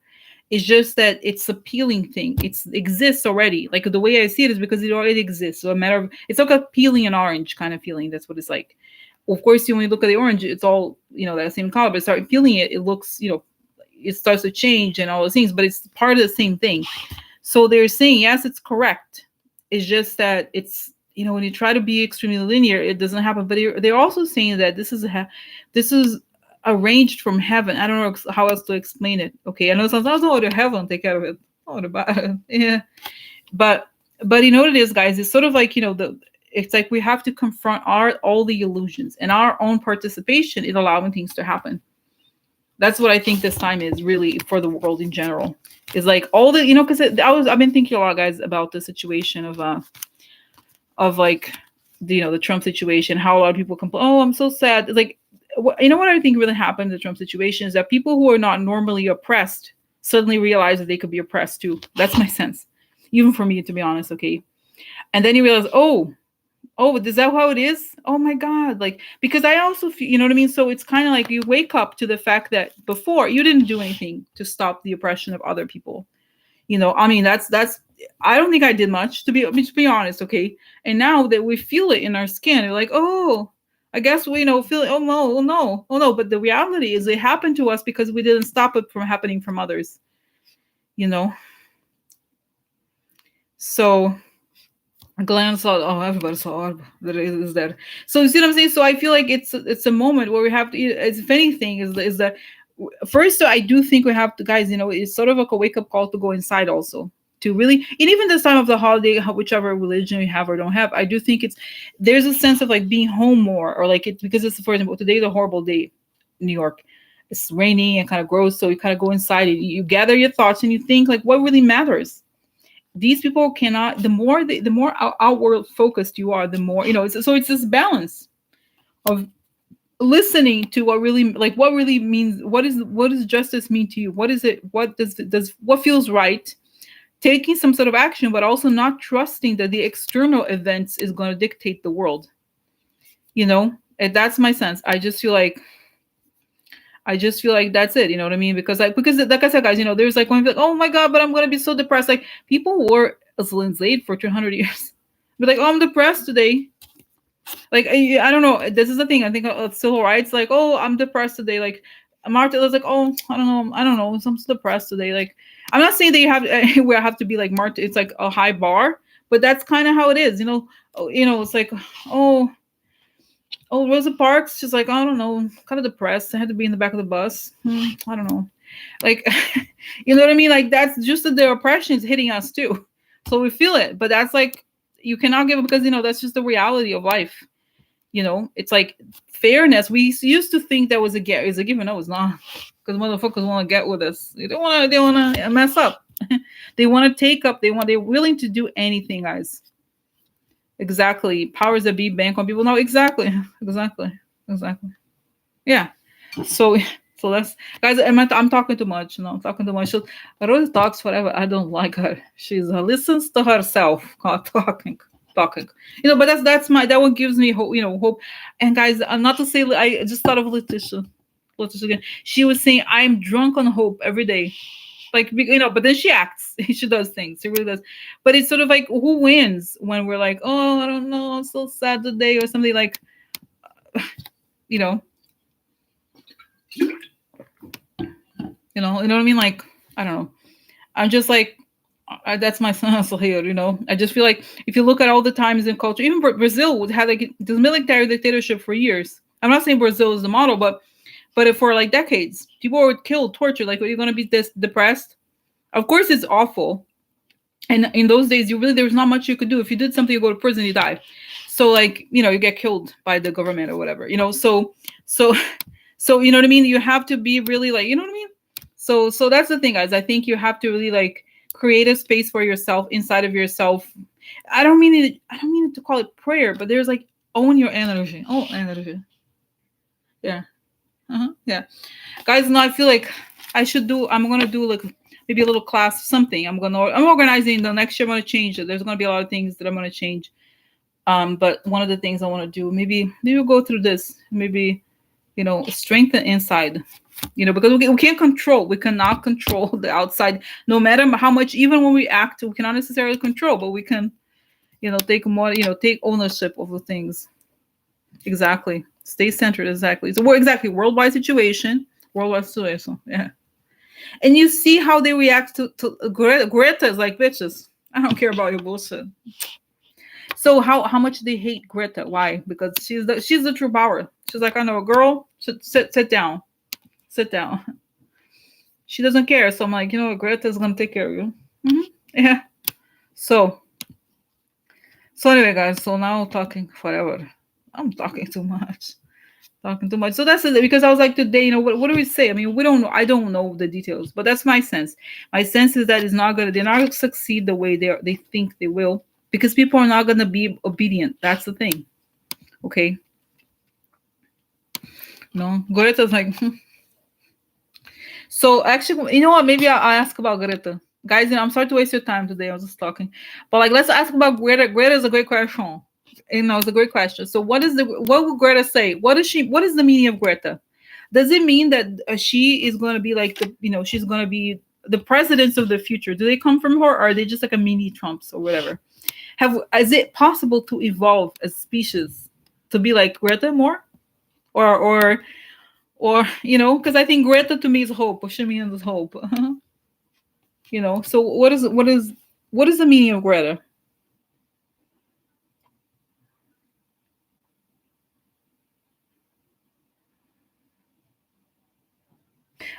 S1: It's just that it's a peeling thing. It exists already. Like the way I see it is because it already exists. So a matter of it's like a peeling an orange kind of feeling. That's what it's like. Of course, when you look at the orange, it's all that same color. But start peeling it, it looks it starts to change and all those things. But it's part of the same thing. So they're saying yes, it's correct. It's just that it's when you try to be extremely linear, it doesn't happen. But they're also saying that this is arranged from heaven. I don't know how else to explain it. Okay, I know sometimes the heaven take care of it. Oh, the yeah, but you know what it is, guys. It's sort of like it's like we have to confront all the illusions and our own participation in allowing things to happen. That's what I think this time is really for the world in general. Is like all the because I've been thinking a lot, guys, about the situation of like the Trump situation. How a lot of people complain. Oh, I'm so sad. Like what I think really happened in the Trump situation is that people who are not normally oppressed suddenly realize that they could be oppressed too. That's my sense, even for me, to be honest. Okay, and then you realize, oh, is that how it is? Oh my God. Like, because I also feel, you know what I mean? So it's kind of like you wake up to the fact that before you didn't do anything to stop the oppression of other people. I mean, that's, I don't think I did much to be honest. Okay. And now that we feel it in our skin, you're like, oh, I guess we, feel it. Oh no, oh no, oh no. But the reality is it happened to us because we didn't stop it from happening from others, So Glenn saw. Oh, everybody saw that is there. So you see what I'm saying? So I feel like it's a moment where we have to. If anything, is that first? I do think we have to, guys. It's sort of like a wake up call to go inside also to really, and even this time of the holiday, whichever religion you have or don't have, I do think there's a sense of like being home more or like it because it's, for example, today's a horrible day, New York. It's raining and kind of gross, so you kind of go inside and you gather your thoughts and you think like what really matters. These people cannot. The more outward focused you are, the more so it's this balance of listening to what really means. What does justice mean to you? What is it? What does what feels right? Taking some sort of action, but also not trusting that the external events is going to dictate the world. And that's my sense. I just feel like that's it. You know what I mean? Because like I said, guys, there's like when you're like, oh my God, but I'm gonna be so depressed. Like people were enslaved for 200 years. But like, oh, I'm depressed today. Like I don't know. This is the thing. I think civil rights. Like, oh, I'm depressed today. Like Martin was like, oh, I don't know. I'm so depressed today. Like I'm not saying that you have we have to be like Martin. It's like a high bar, but that's kind of how it is. It's like, oh, Rosa Parks, she's like, I don't know, kind of depressed. I had to be in the back of the bus. I don't know. Like, you know what I mean? Like, that's just that the oppression is hitting us too. So we feel it. But that's like, you cannot give it because, that's just the reality of life. It's like fairness. We used to think that was a given. No, it's not. Because motherfuckers want to get with us. They want to mess up. They want to take up. They're willing to do anything, guys. Exactly. Powers that be bank on people. No, exactly. Yeah. So that's, guys. I'm talking too much. I'm talking too much. Rose talks forever. I don't like her. She's listens to herself talking. But that's that one gives me hope. Hope. And guys, not to say I just thought of Letitia again. She was saying I'm drunk on hope every day. Like, but then she acts. She does things. She really does. But it's sort of like, who wins when we're like, oh, I don't know, I'm so sad today, or something like, you know what I mean? Like, I don't know. I'm just like, that's my sense here. I just feel like if you look at all the times in culture, even Brazil had like this military dictatorship for years. I'm not saying Brazil is the model, but But if for like decades, people were killed, tortured. Like, are you gonna be this depressed? Of course, it's awful. And in those days, you really there was not much you could do. If you did something, you go to prison, you die. So like you get killed by the government or whatever. So so you know what I mean. You have to be really like you know what I mean. So that's the thing, guys. I think you have to really like create a space for yourself inside of yourself. I don't mean to call it prayer, but there's like own your energy. Oh, energy. Yeah. Yeah. Guys, no, I feel like I'm gonna do like maybe a little class, something. I'm organizing the next year. I'm gonna change it. There's gonna be a lot of things that I'm gonna change. But one of the things I want to do, maybe we'll go through this, maybe, strengthen inside, because we can't control, we cannot control the outside, no matter how much, even when we act, we cannot necessarily control, but we can, take more, take ownership over things. Exactly. Stay centered. Exactly. So we're exactly worldwide situation. Yeah. And you see how they react to Greta is like, bitches, I don't care about your bullshit. So how much they hate Greta? Why? Because she's the true power. She's like, I know a girl. Sit down, sit down. She doesn't care. So I'm like, Greta's gonna take care of you. Yeah. So anyway, guys. So now talking forever. I'm talking too much. Talking too much. So that's it. Because I was like today, what do we say? I mean, we don't know. I don't know the details, but that's my sense. My sense is that they're not gonna succeed the way they think they will. Because people are not going to be obedient. That's the thing. Okay. No. Greta's like, So actually, you know what? Maybe I'll ask about Greta. Guys, I'm sorry to waste your time today. I was just talking. But like, let's ask about Greta. Greta is a great question. It's a great question. So what would Greta say? What is the meaning of Greta? Does it mean that she is going to be like she's going to be the presidents of the future? Do they come from her, or are they just like a mini Trumps or whatever? Is it possible to evolve as species to be like Greta more, or because I think Greta to me is hope. What she means is hope. So what is the meaning of Greta?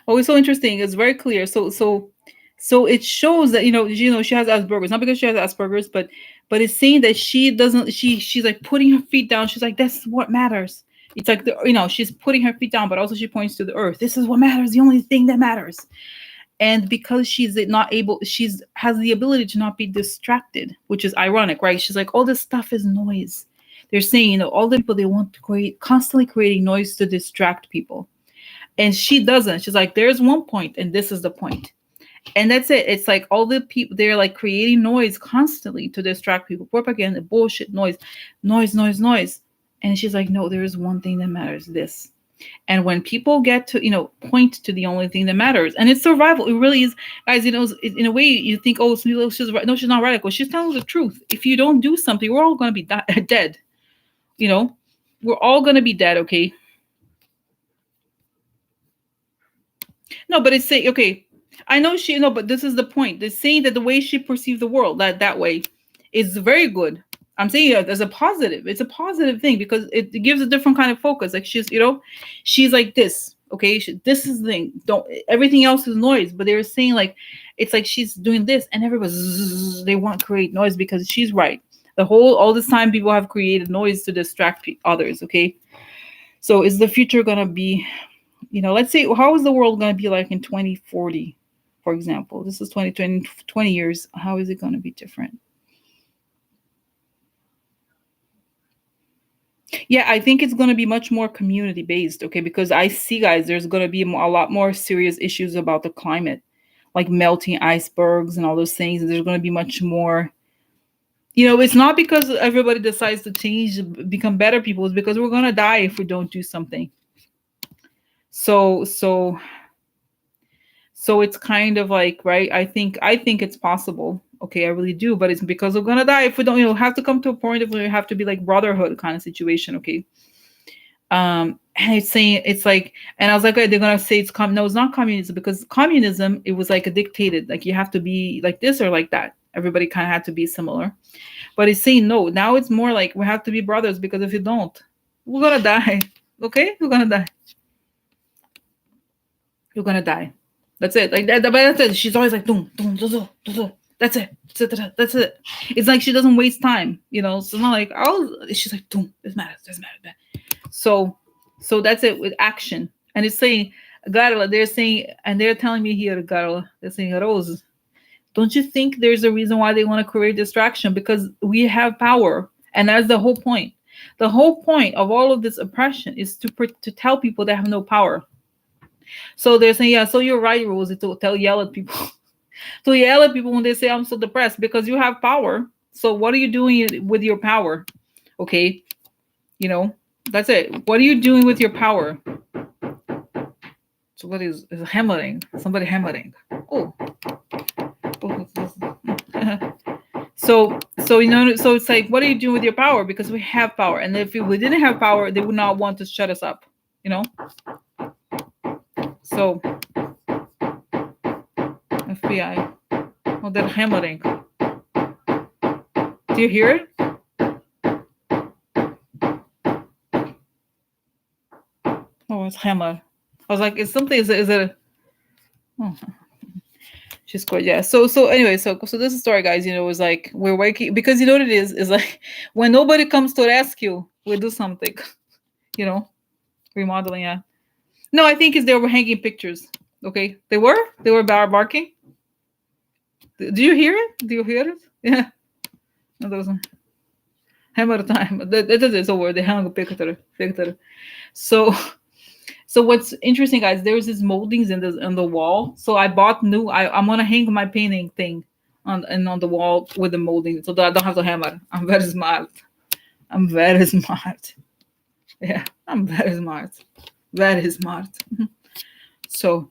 S1: Oh, it's so interesting. It's very clear. So it shows that she has Asperger's, not because she has Asperger's, but it's saying that she doesn't. She's like putting her feet down. She's like, that's what matters. It's like she's putting her feet down, but also she points to the earth. This is what matters. The only thing that matters. And because she's not able, she's has the ability to not be distracted, which is ironic, right? She's like, all this stuff is noise. They're saying, all the people, they want to constantly creating noise to distract people. And she doesn't. She's like, there's one point, and this is the point. And that's it. It's like all the people, they're like creating noise constantly to distract people. Propaganda, bullshit, noise. And she's like, no, there is one thing that matters, this. And when people get to, point to the only thing that matters, and it's survival, it really is, guys, in a way you think, oh, she's right. No, she's not radical. She's telling the truth. If you don't do something, we're all going to be dead. We're all going to be dead, okay? No, but it's saying, okay, I know but this is the point. They're saying that the way she perceives the world, that way, is very good. I'm saying it as a positive. It's a positive thing because it gives a different kind of focus. Like she's like this. Okay, this is the thing. Everything else is noise. But they were saying like, it's like she's doing this, and everybody's they want to create noise because she's right. All this time, people have created noise to distract others. Okay, so is the future gonna be? Let's say, how is the world going to be like in 2040, for example? This is 20 years. How is it going to be different? Yeah, I think it's going to be much more community based, okay? Because I see, guys, there's going to be a lot more serious issues about the climate, like melting icebergs and all those things. And there's going to be much more. It's not because everybody decides to change, become better people. It's because we're going to die if we don't do something. So it's kind of like, right? I think it's possible. Okay, I really do, but it's because we're gonna die if we don't, have to come to a point of where we have to be like brotherhood kind of situation. Okay. And it's saying it's like, and I was like, okay, they're gonna say no, it's not communism, because communism, it was like a dictated, like you have to be like this or like that. Everybody kind of had to be similar. But it's saying no, now it's more like we have to be brothers, because if you don't, we're gonna die. Okay, we're gonna die. You're gonna die. That's it. Like that. But that's it. She's always like, boom, boom, that's it. That's it. It's like she doesn't waste time. So it's not like, oh, she's like, boom, this matters, this matters. So that's it with action. And it's saying, Garla, they're saying, and they're telling me here, Garla, they're saying, Rose, don't you think there's a reason why they want to create distraction? Because we have power. And that's the whole point. The whole point of all of this oppression is to tell people they have no power. So they're saying, yeah, so you're right, Rosie, to yell at people. To yell at people when they say I'm so depressed, because you have power. So what are you doing with your power? Okay. That's it. What are you doing with your power? Somebody is hammering. Somebody hammering. Oh. So so it's like, what are you doing with your power? Because we have power. And if we didn't have power, they would not want to shut us up. So FBI. Oh, they're hammering. Do you hear it? Oh, it's hammer. I was like, it's something. Is it? Oh, she's quite, yeah. So anyway, so this is the story, guys. It was like we're waking, because what it is like when nobody comes to rescue, we do something. Remodeling. Yeah. No, I think they were hanging pictures. Okay, they were barking. Do you hear it? Do you hear it? Yeah. No, there was hammer time. That is over. They hung a picture. So what's interesting, guys? There's these moldings on the wall. So I bought new. I'm gonna hang my painting thing on the wall with the molding, so that I don't have to hammer. I'm very smart. Yeah, I'm very smart. Very smart. So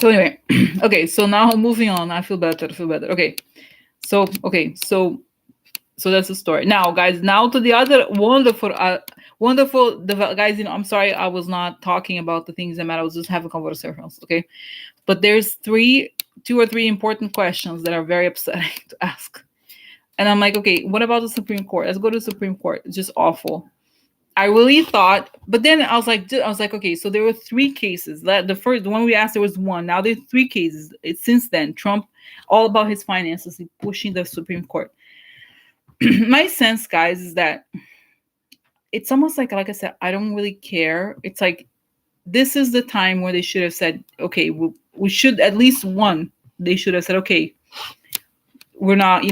S1: anyway, okay. So now moving on. I feel better. Okay. So that's the story. Now, guys. Now to the other wonderful guys. I'm sorry, I was not talking about the things that matter. I was just having conversations. Okay, but there's two or three important questions that are very upsetting to ask. And I'm like, okay, what about the Supreme Court? Let's go to the Supreme Court. It's just awful. I really thought, but then I was like, okay, so there were three cases. The one we asked, there was one. Now there's three cases. Since then, Trump, all about his finances, pushing the Supreme Court. My sense, guys, is that it's almost like I said, I don't really care. It's like, this is the time where they should have said, okay, we should, at least one, they should have said, okay, we're not,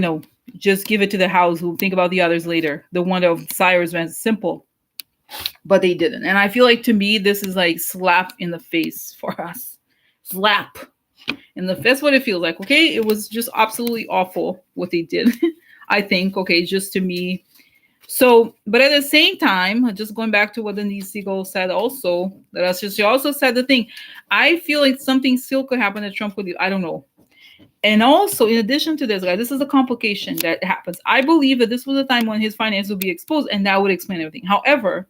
S1: just give it to the House. We'll think about the others later. The one of Cyrus Vance, simple. But they didn't. And I feel like, to me, this is like slap in the face for us. Slap in the face. That's what it feels like. Okay. It was just absolutely awful what they did. I think, okay, just to me. So, but at the same time, just going back to what Denise Siegel said also, she also said the thing. I feel like something still could happen that Trump would do. I don't know. And also, in addition to this, guys, this is the complication that happens. I believe that this was a time when his finances would be exposed, and that would explain everything. However,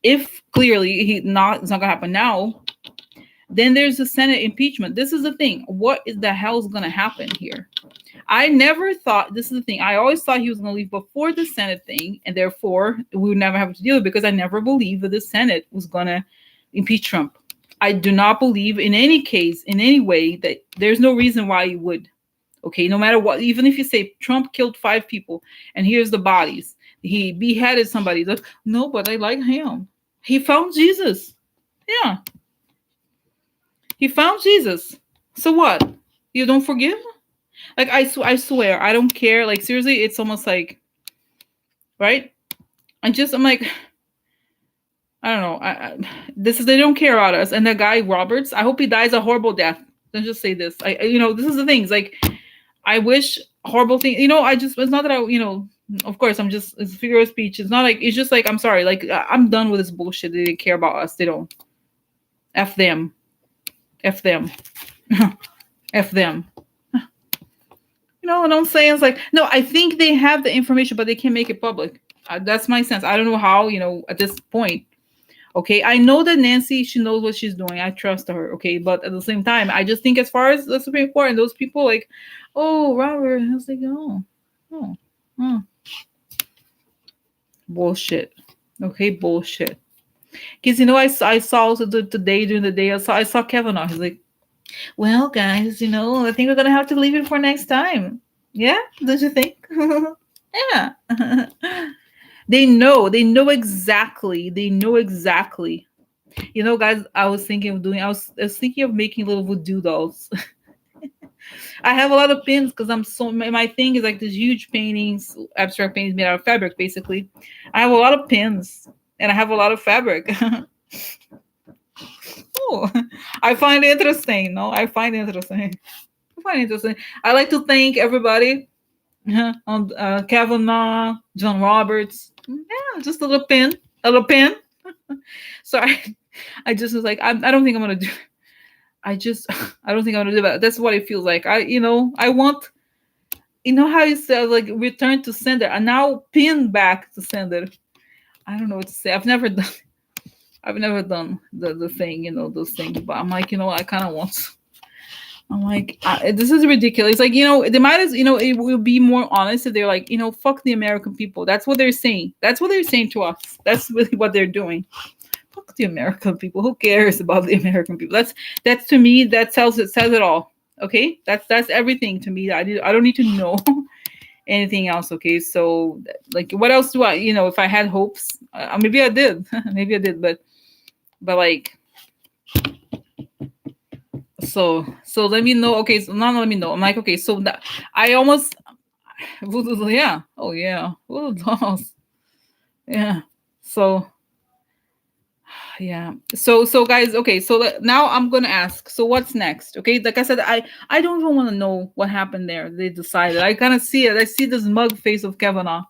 S1: if clearly it's not going to happen now, then there's the Senate impeachment. This is the thing. What is the hell is going to happen here? I never thought, this is the thing. I always thought he was going to leave before the Senate thing, and therefore we would never have to deal with it, because I never believed that the Senate was going to impeach Trump. I do not believe in any case, in any way, that there's no reason why you would. Okay, no matter what, even if you say Trump killed 5 people and here's the bodies, he beheaded somebody. No, but I like him. He found Jesus. Yeah. He found Jesus. So what? You don't forgive? Like, I swear, I don't care. Like, seriously, it's almost like, right? I'm like, I don't know. They don't care about us. And that guy Roberts, I hope he dies a horrible death. Let's just say this. This is the things. Like, I wish horrible things. It's not that of course, it's a figure of speech. It's not like, it's just like, I'm sorry. Like, I'm done with this bullshit. They didn't care about us. They don't. F them. F them. F them. You know what I'm saying? It's like, no, I think they have the information, but they can't make it public. That's my sense. I don't know how, at this point. Okay, I know that Nancy, she knows what she's doing. I trust her. Okay, but at the same time, I just think as far as the Supreme Court and those people, like, oh, Robert, I was like, oh. Bullshit. Okay, bullshit. Because I saw also today during the day I saw Kavanaugh. He's like, well, guys, I think we're gonna have to leave it for next time. Yeah, don't you think? Yeah. They know exactly. They know exactly. Guys, I was thinking of making little voodoo dolls. I have a lot of pins because my thing is like these huge paintings, abstract paintings made out of fabric, basically. I have a lot of pins and I have a lot of fabric. Oh, I find it interesting. No, I find it interesting. I find it interesting. I like to thank everybody on Kavanaugh, John Roberts. Yeah, just a little pin. Sorry, I just was like, I don't think I'm gonna do. I just, I don't think I'm gonna do that. That's what it feels like. I want, how you said like return to sender, and now pin back to sender. I don't know what to say. I've never done the thing, those things. But I'm like, I kind of want. I'm like, this is ridiculous. Like, they might as, it will be more honest if they're like, fuck the American people. That's what they're saying. That's what they're saying to us. That's really what they're doing. Fuck the American people. Who cares about the American people? That's to me, that says it all. Okay, that's everything to me. I don't need to know anything else. Okay, so like, what else do I, if I had hopes, maybe I did, maybe I did, but like, so let me know. Okay, so now let me know. I'm like, okay, so that I almost, yeah, oh yeah, voodoo dolls, yeah. So yeah, so guys, okay, so now I'm gonna ask, so what's next? Okay, like I said, I don't even want to know what happened there. They decided. I kind of see it. I see this mug face of Kavanaugh.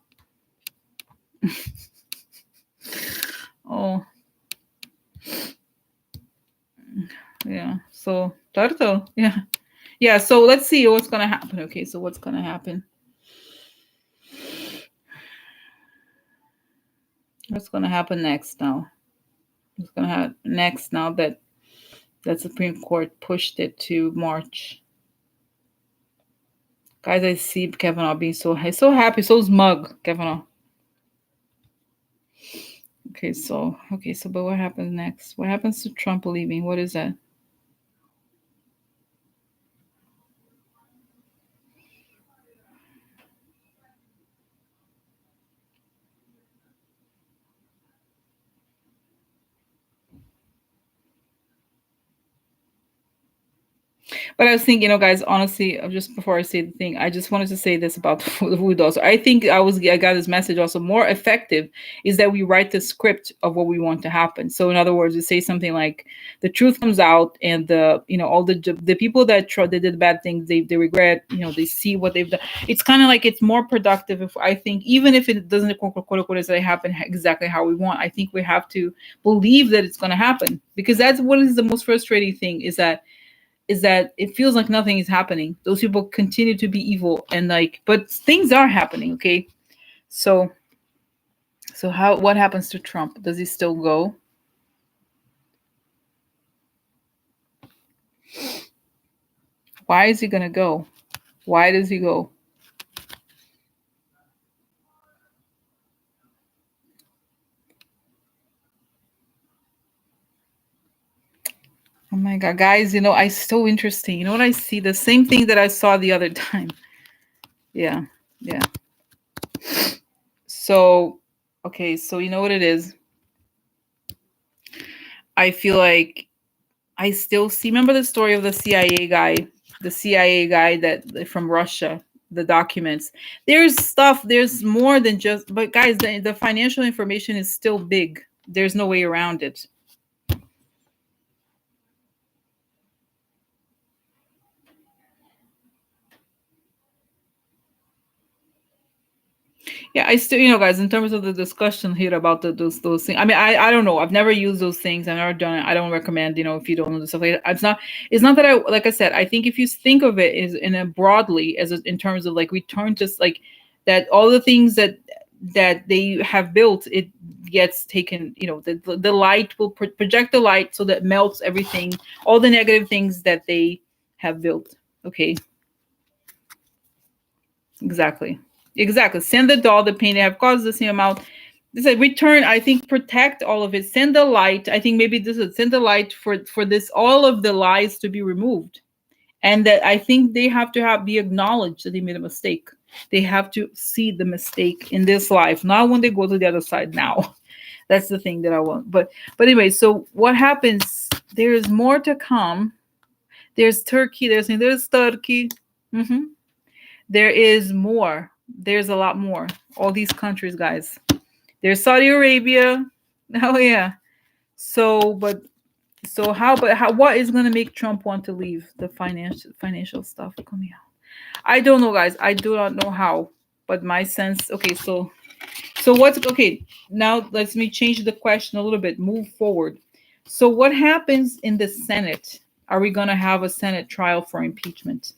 S1: Oh yeah, so turtle, yeah. Yeah, so let's see what's gonna happen. Okay, so what's gonna happen? What's gonna happen next now? What's gonna happen next now that Supreme Court pushed it to March? Guys, I see Kavanaugh being so happy, so smug, Kavanaugh. Okay, so but what happens next? What happens to Trump leaving? What is that? But I was thinking, guys, honestly, just before I say the thing, I just wanted to say this about the food also. I think I got this message also. More effective is that we write the script of what we want to happen. So in other words, we say something like the truth comes out, and all the people that they did bad things, they regret, they see what they've done. It's kind of like it's more productive if I think, even if it doesn't quote unquote happen exactly how we want. I think we have to believe that it's going to happen, because that's what is the most frustrating thing is that it feels like nothing is happening. Those people continue to be evil, and like, but things are happening. Okay, so what happens to Trump? Does he still go? Why is he gonna go? Why does he go? Oh my god, guys, I so interesting. You know what I see? The same thing that I saw the other time. Yeah, yeah. So, okay, so you know what it is? I feel like I still see. Remember the story of the CIA guy, that from Russia, the documents. There's stuff. There's more than just. But guys, the financial information is still big. There's no way around it. Yeah, I still, guys, in terms of the discussion here about those things. I mean, I don't know. I've never used those things. I've never done it. I don't recommend, if you don't know the stuff like that. It's not that like I said, I think if you think of it as in a broadly in terms of like return to like that, all the things that they have built, it gets taken, the light will project the light so that melts everything, all the negative things that they have built. Okay. Exactly. Send the doll the pain they have caused the same amount. This is return. I think protect all of it. Send the light. I think maybe this is send the light for this all of the lies to be removed, and that I think they have to have be acknowledged that they made a mistake. They have to see the mistake in this life, not when they go to the other side now. That's the thing that I want. But anyway, so what happens? There is more to come. There's Turkey. There's Turkey. Hmm. There is more. There's a lot more. All these countries, guys. There's Saudi Arabia. Oh yeah. So, but how? What is gonna make Trump want to leave the financial stuff coming out? I don't know, guys. I do not know how. But my sense. Okay, so what's okay? Now let's me change the question a little bit. Move forward. So what happens in the Senate? Are we gonna have a Senate trial for impeachment?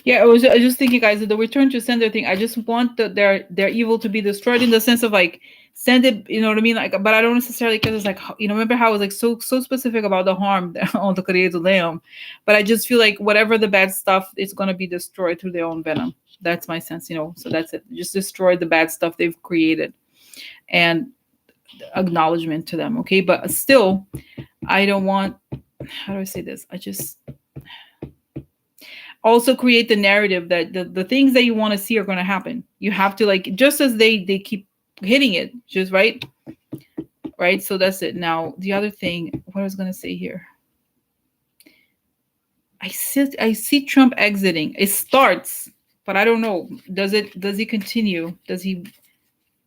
S1: Yeah, I was just thinking, guys, that the return to sender thing. I just want their evil to be destroyed in the sense of like send it. You know what I mean? Like, but I don't necessarily because it's like remember how I was like so specific about the harm on the created them, but I just feel like whatever the bad stuff, it's gonna be destroyed through their own venom. That's my sense, So that's it. Just destroy the bad stuff they've created and acknowledgement to them. Okay, but still, I don't want. How do I say this? I just also create the narrative that the things that you want to see are going to happen. You have to like just as they keep hitting it, just right. So that's it. Now the other thing, what I was going to say here, I see Trump exiting. It starts, but I don't know. Does he continue? Does he?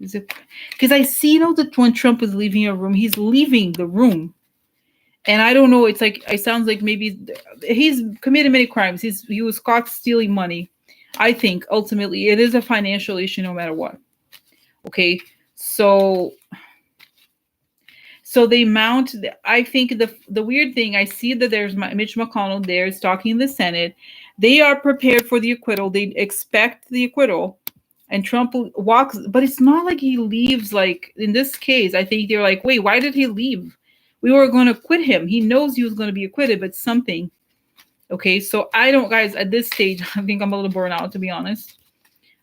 S1: Is it because I see that when Trump is leaving a room, he's leaving the room. And I don't know. It's like it sounds like maybe he's committed many crimes. He was caught stealing money. I think ultimately it is a financial issue, no matter what. Okay, so they mount. I think the weird thing I see that there's Mitch McConnell there is talking in the Senate. They are prepared for the acquittal. They expect the acquittal, and Trump walks. But it's not like he leaves. Like in this case, I think they're like, wait, why did he leave? We were going to acquit him. He knows he was going to be acquitted, but something. Okay, so I don't, guys, at this stage, I think I'm a little burnt out, to be honest.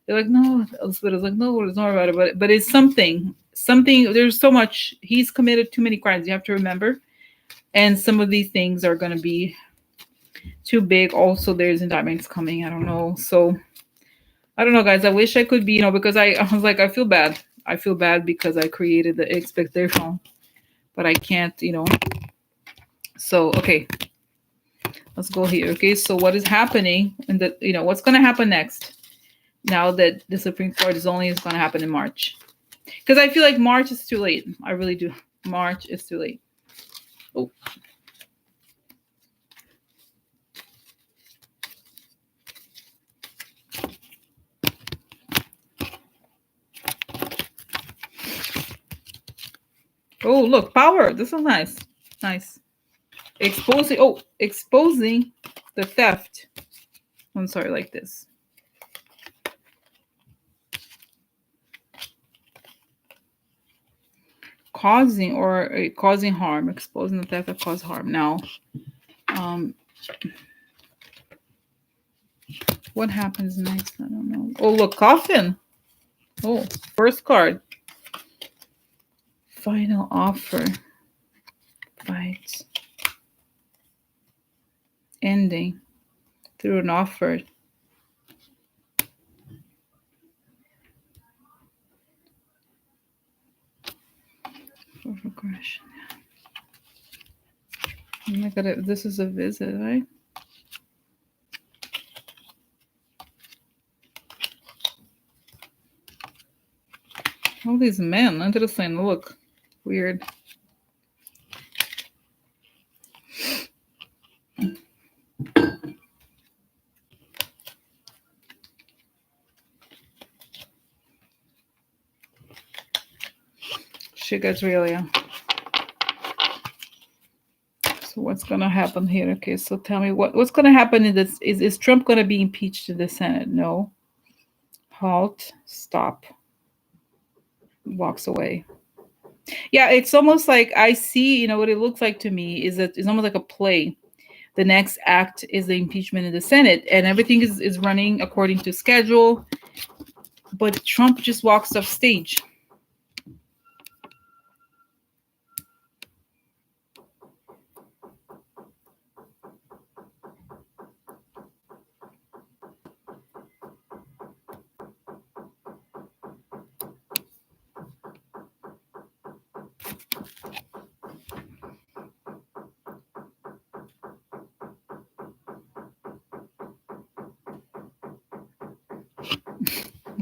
S1: They're like, no, Elizabeth is like, no, it's not about it, but it's something. Something, there's so much. He's committed too many crimes, you have to remember. And some of these things are going to be too big. Also, there's indictments coming. I don't know. So, I don't know, guys. I wish I could be, because I was like, I feel bad. I feel bad because I created the expectation, but I can't. So, okay, let's go here. Okay, so what is happening and what's going to happen next now that the Supreme Court is going to happen in March? Because I feel like March is too late. I really do. March is too late. Oh. Oh, look, power. This is nice. Nice. Exposing the theft. I'm sorry, like this. Causing harm. Exposing the theft that caused harm. Now, what happens next? I don't know. Oh, look, coffin. Oh, first card. Final offer. Fight. Ending through an offer. For regression. Oh my god, this is a visit, right? All these men, interesting. Look, weird. shit gets real, yeah. So what's gonna happen here? Okay, so tell me what's gonna happen in this. Is Trump gonna be impeached in the Senate? No. Halt. Stop. Walks away. Yeah, it's almost like I see. What it looks like to me is that it's almost like a play. The next act is the impeachment in the Senate, and everything is running according to schedule. But Trump just walks off stage.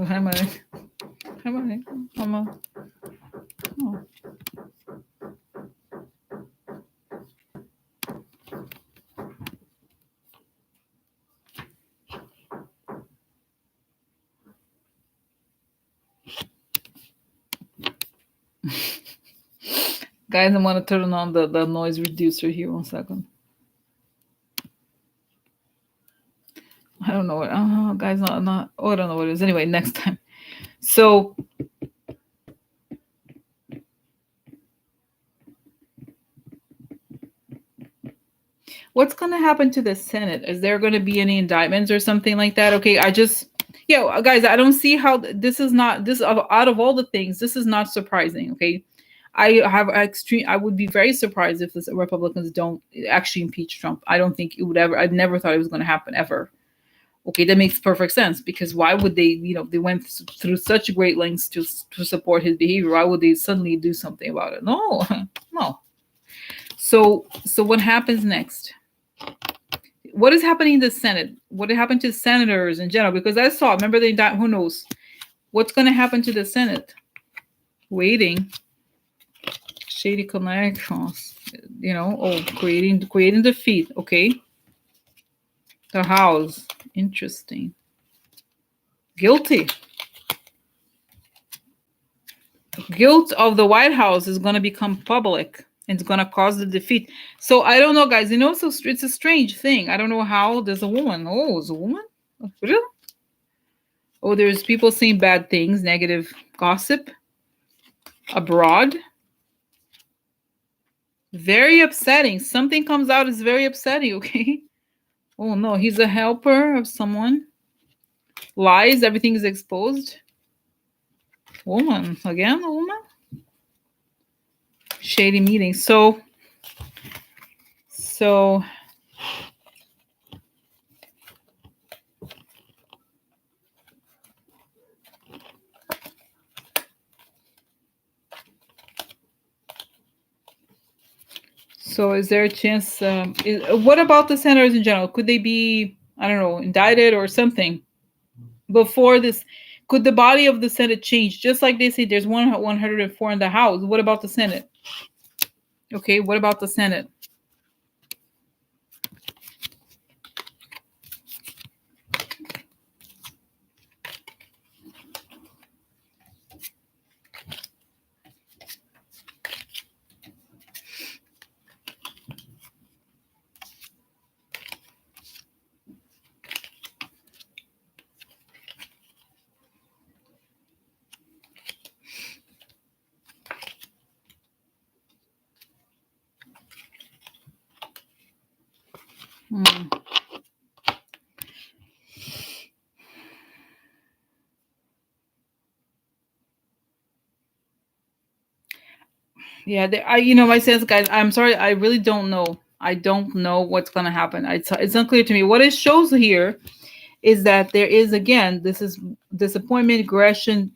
S1: Hi, Mike. Hi, Mike. Mama. Oh. Guys, I'm gonna turn on the noise reducer here. 1 second. I don't know what. Oh, guys, not. Oh, I don't know what it is. Anyway, next time. So what's going to happen to the Senate? Is there going to be any indictments or something like that? Okay, guys, I don't see how this is not this out of all the things. This is not surprising. Okay, I would be very surprised if the Republicans don't actually impeach Trump. I don't think it would ever. I've never thought it was going to happen ever. Okay, that makes perfect sense because why would they? They went through such great lengths to support his behavior. Why would they suddenly do something about it? No, no. So what happens next? What is happening in the Senate? What happened to senators in general? Because I saw, remember the indictment, who knows? What's going to happen to the Senate? Waiting. Shady connections. Creating defeat. Okay. The House. Interesting. Guilty. Guilt of the White House is going to become public. It's going to cause the defeat. So I don't know, guys. So it's a strange thing. I don't know how there's a woman. Oh, it's a woman? Really? Oh, there's people saying bad things, negative gossip abroad. Very upsetting. Something comes out is very upsetting, okay? Oh no, he's a helper of someone. Lies, everything is exposed. Woman, again, a woman? Shady meeting. So is there a chance? What about the senators in general? Could they be, I don't know, indicted or something before this? Could the body of the Senate change? Just like they say, there's 104 in the House. What about the Senate? Okay, what about the Senate? Yeah, my sense, guys. I'm sorry, I really don't know. I don't know what's gonna happen. It's unclear to me. What it shows here is that there is again, this is disappointment, aggression,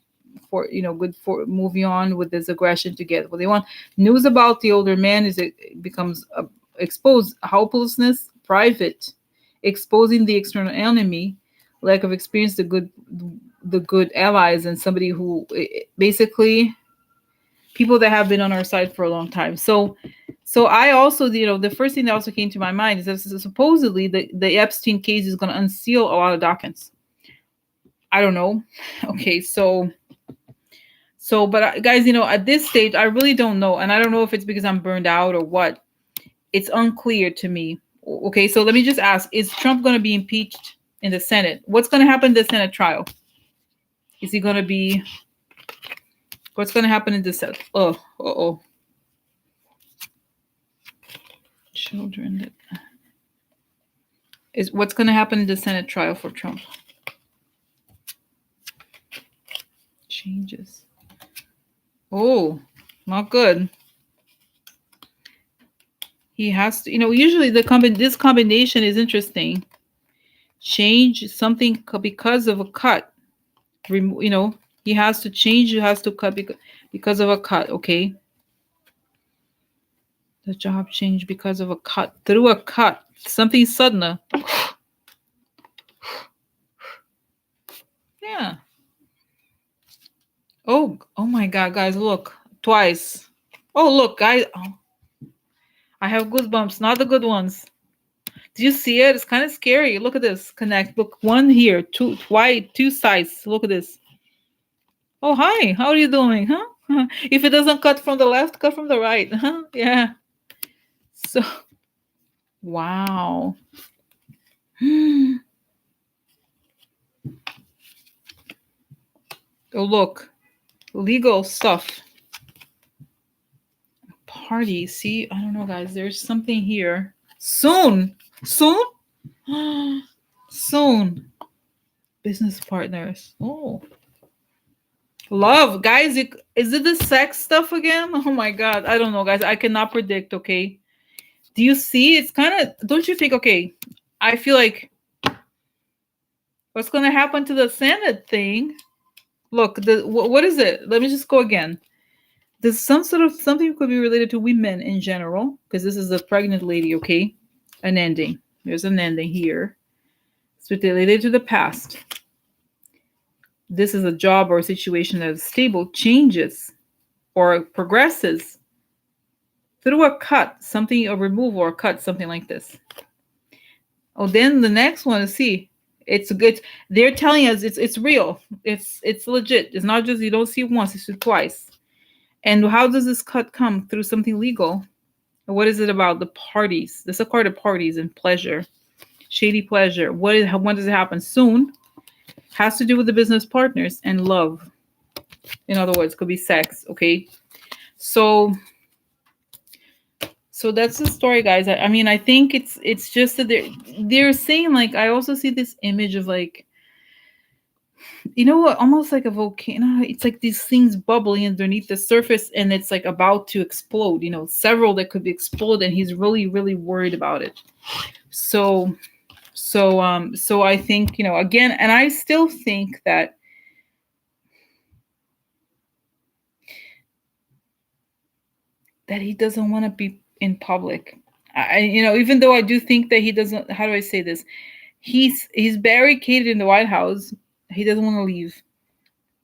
S1: for good for moving on with this aggression to get what they want. News about the older man it becomes exposed hopelessness, private, exposing the external enemy, lack of experience, the good allies, and somebody who basically people that have been on our side for a long time. So I also, the first thing that also came to my mind is that supposedly the Epstein case is going to unseal a lot of documents. I don't know. Okay, so So, but guys, at this stage, I really don't know, and I don't know if it's because I'm burned out or what. It's unclear to me. Okay, so let me just ask: is Trump going to be impeached in the Senate? What's going to happen in the Senate trial? Is he going to be? What's going to happen in the Senate? Oh, children. Is what's going to happen in the Senate trial for Trump? Changes. Oh, not good. He has to, usually this combination is interesting. Change something because of a cut. He has to change, he has to cut because of a cut, okay? The job change because of a cut. Through a cut. Something sudden. Yeah. Oh my God, guys, look. Twice. Oh, look, guys. Oh, I have goosebumps, not the good ones. Do you see it? It's kind of scary. Look at this. Connect. Look, one here, two sides. Look at this. Oh, hi. How are you doing? Huh? If it doesn't cut from the left, cut from the right. Huh? Yeah. So, wow. Oh, look. Legal stuff. Party. See, I don't know, guys. There's something here. Soon. Soon? Soon. Business partners. Oh. Love. Guys, is it the sex stuff again? Oh my God. I don't know, guys. I cannot predict, okay? Do you see? It's kind of, don't you think, okay, I feel like what's going to happen to the Senate thing? Look, what is it? Let me just go again. There's some sort of something could be related to women in general, because this is a pregnant lady, okay? An ending. There's an ending here. It's related to the past. This is a job or a situation that is stable, changes or progresses through a cut, something, a removal or cut, something like this. Oh, then the next one is see. It's good. They're telling us it's real. It's legit. It's not just you don't see it once, you see it twice. And how does this cut come through something legal? What is it about? The parties. This is a card of parties and pleasure. Shady pleasure. When does it happen? Soon. Has to do with the business partners and love. In other words, could be sex. Okay. So that's the story, guys. I mean, I think it's just that they're saying, like, I also see this image of, like, almost like a volcano. It's like these things bubbling underneath the surface, and it's like about to explode. Several that could be exploded, and he's really, really worried about it. So I think, again, and I still think that he doesn't want to be in public. Even though I do think that he doesn't. How do I say this? He's barricaded in the White House. He doesn't want to leave,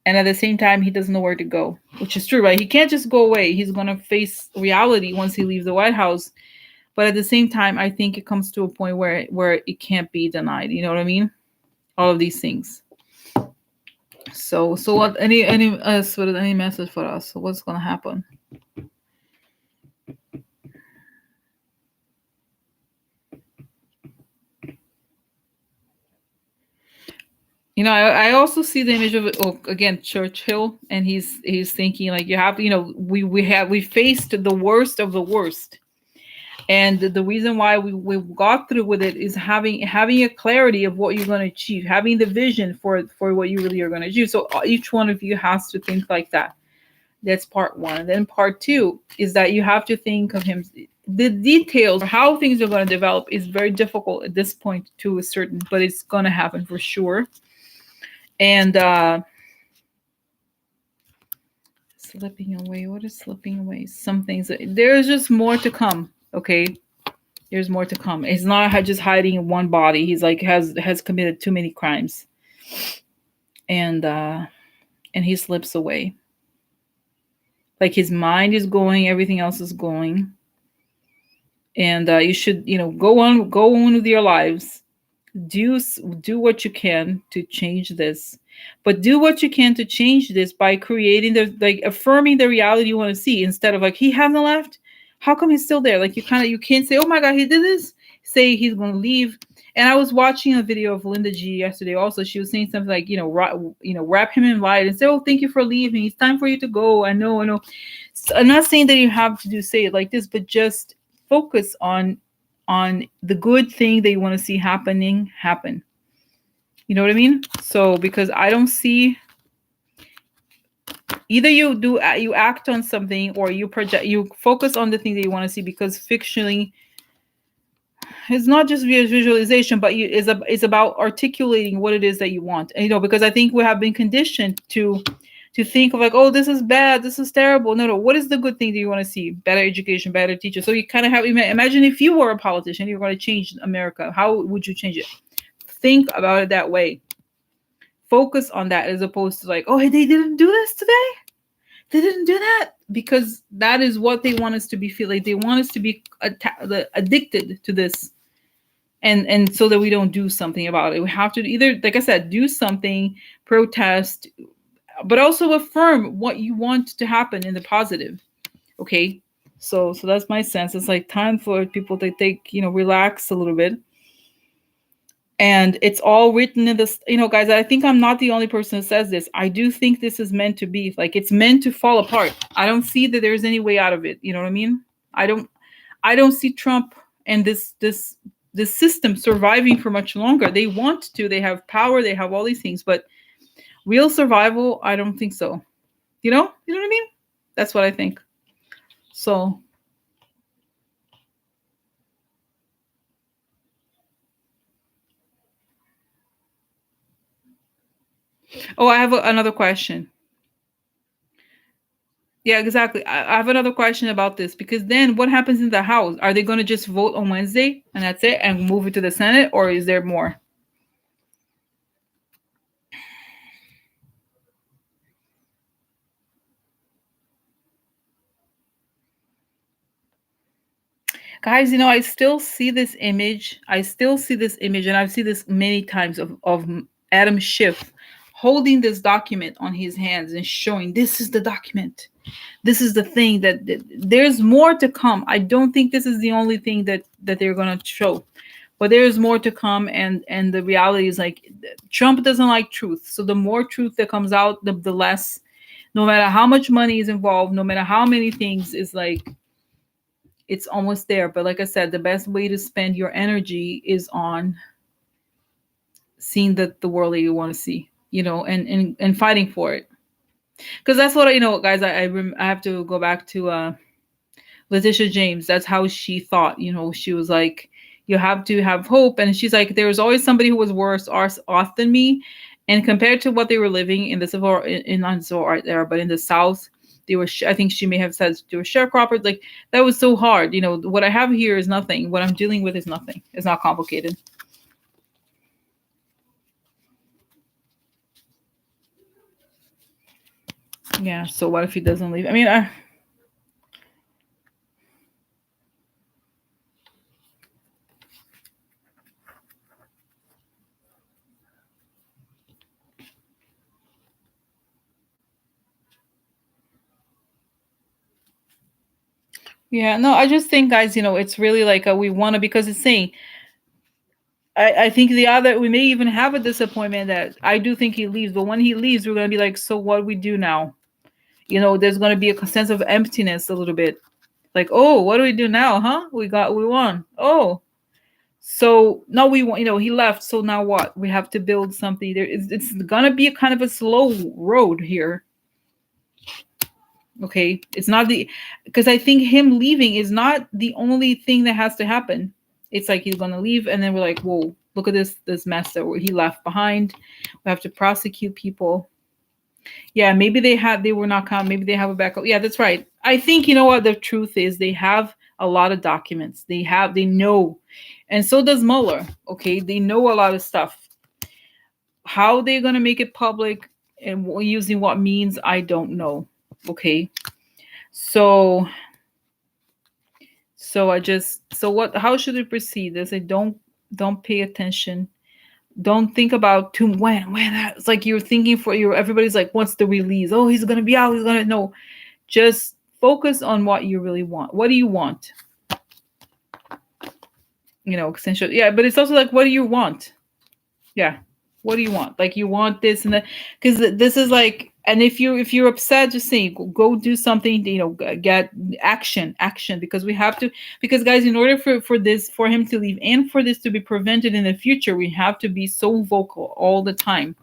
S1: and at the same time, he doesn't know where to go, which is true, right? He can't just go away. He's gonna face reality once he leaves the White House. But at the same time, I think it comes to a point where it can't be denied. You know what I mean? All of these things. So what? Any message for us? So what's gonna happen? I also see the image of again Churchill, and he's thinking, like, you have, we faced the worst of the worst, and the reason why we got through with it is having a clarity of what you're going to achieve, having the vision for what you really are going to achieve. So each one of you has to think like that. That's part one. And then part two is that you have to think of him. The details, how things are going to develop, is very difficult at this point to a certain, but it's going to happen for sure. And slipping away. What is slipping away? Some things. There's just more to come. Okay, there's more to come. It's not just hiding in one body. He's like has committed too many crimes, and he slips away. Like, his mind is going, everything else is going, and you should go on with your lives. Do what you can to change this. But do what you can to change this by creating the, like, affirming the reality you want to see, instead of like, he hasn't left, how come he's still there? Like, you can't say, oh my god, he did this. Say he's going to leave. And I was watching a video of Linda G yesterday. Also, she was saying something like, wrap him in light and say, oh, thank you for leaving, it's time for you to go. I know. So I'm not saying that you have to say it like this, but just focus on the good thing that you want to see happen. You know what I mean? So, because I don't see, either you act on something, or you focus on the thing that you want to see, because fictionally, it's not just visualization, but it's about articulating what it is that you want. And, because I think we have been conditioned to think of like, oh, this is bad, this is terrible. No, what is the good thing that you want to see? Better education, better teachers. So you kind of have, imagine if you were a politician, you're going to change America. How would you change it? Think about it that way. Focus on that, as opposed to like, oh, they didn't do this today, they didn't do that, because that is what they want us to be feeling. They want us to be addicted to this, and so that we don't do something about it. We have to either, like I said, do something, protest, but also affirm what you want to happen in the positive. Okay, so that's my sense. It's like time for people to take, relax a little bit. And it's all written in this, guys. I think I'm not the only person who says this. I do think this is meant to be, like, it's meant to fall apart. I don't see that there's any way out of it. You know what I mean? I don't see Trump and this system surviving for much longer. They want to, they have power, they have all these things, but real survival, I don't think so. You know what I mean? That's what I think. So, oh, I have another question. Yeah, exactly. I have another question about this, because then what happens in the House? Are they going to just vote on Wednesday and that's it, and move it to the Senate, or is there more? Guys, I still see this image. And I've seen this many times of Adam Schiff holding this document on his hands and showing, this is the document. This is the thing that there's more to come. I don't think this is the only thing that they're going to show, but there is more to come. And the reality is, like, Trump doesn't like truth. So the more truth that comes out, the less, no matter how much money is involved, no matter how many things, is like, it's almost there. But like I said, the best way to spend your energy is on seeing the world that you want to see, and fighting for it. Because that's what guys. I have to go back to Letitia James. That's how she thought. She was like, you have to have hope, and she's like, there was always somebody who was worse off than me, and compared to what they were living in the civil not the civil rights era, but in the South, they were. I think she may have said they were sharecroppers. Like, that was so hard. What I have here is nothing. What I'm dealing with is nothing. It's not complicated. Yeah. So what if he doesn't leave? I mean, yeah. No, I just think, guys, it's really like we want to, because it's saying. I think we may even have a disappointment that I do think he leaves, but when he leaves, we're gonna be like, so what do we do now? There's gonna be a sense of emptiness a little bit. Like, oh, what do we do now, huh? We won. Oh, so now we want, he left. So now what? We have to build something. It's gonna be a kind of a slow road here. Okay, it's not because I think him leaving is not the only thing that has to happen. It's like he's gonna leave, and then we're like, whoa, look at this mess that he left behind. We have to prosecute people. Yeah, maybe they were not count. Maybe they have a backup. Yeah, that's right. I think, what the truth is, they have a lot of documents. They know, and so does Mueller. Okay, they know a lot of stuff. How they're gonna make it public and using what means, I don't know. Okay, so how should we proceed? They say don't pay attention. Don't think about to when it's like you're thinking for your everybody's like, what's the release? Oh, he's gonna be out, he's gonna no. Just focus on what you really want. What do you want? Essential. Yeah, but it's also like, what do you want? Yeah. What do you want? Like you want this and that, because this is like, and if you're upset, just say go do something. Get action, because we have to. Because guys, in order for him to leave and for this to be prevented in the future, we have to be so vocal all the time,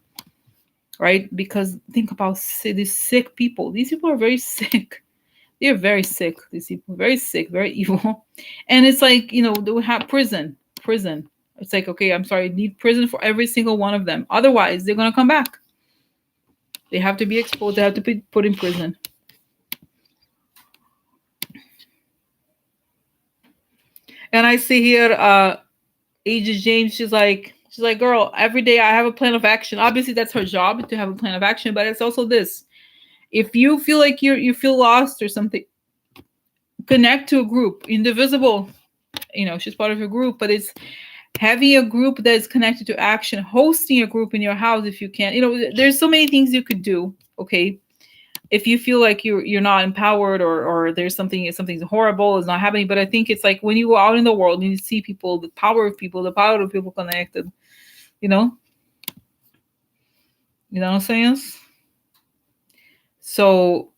S1: right? Because think about these sick people. These people are very sick. They're very sick. These people, very sick, very evil, and it's like they have prison. It's like, okay, I'm sorry, need prison for every single one of them. Otherwise, they're gonna come back. They have to be exposed. They have to be put in prison. And I see here, Aegis James. She's like, girl, every day I have a plan of action. Obviously, that's her job to have a plan of action. But it's also this: if you feel like you feel lost or something, connect to a group. Indivisible. She's part of a group, but it's having a group that is connected to action, hosting a group in your house if you can. There's so many things you could do. Okay, if you feel like you're not empowered, or there's something's horrible is not happening. But I think it's like when you go out in the world and you see people, the power of people connected. You know what I'm saying? So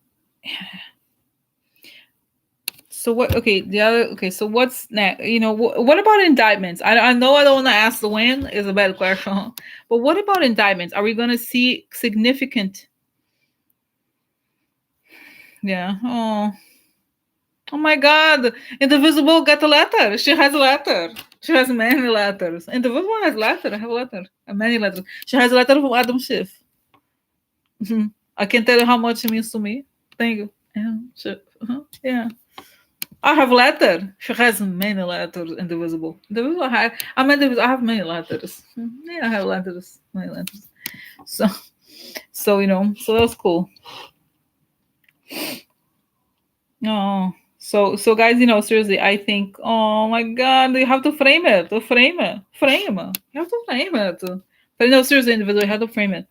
S1: what? Okay, the other. Okay, so what's next? What about indictments? I know I don't want to ask the when is a bad question, but what about indictments? Are we going to see significant? Yeah. Oh my God! Indivisible got a letter. She has a letter. She has many letters. Indivisible has letter. I have a letter. Many letters. She has a letter from Adam Schiff. I can't tell you how much it means to me. Thank you. Yeah. Schiff. Yeah. I have letter. She has many letters. Indivisible. Indivisible. I have many letters. Yeah, I have letters. Many letters. So so that's cool. Oh, so guys, seriously, I think, oh my God, you have to frame it. Frame it. You have to frame it. But no, seriously, individual, you have to frame it.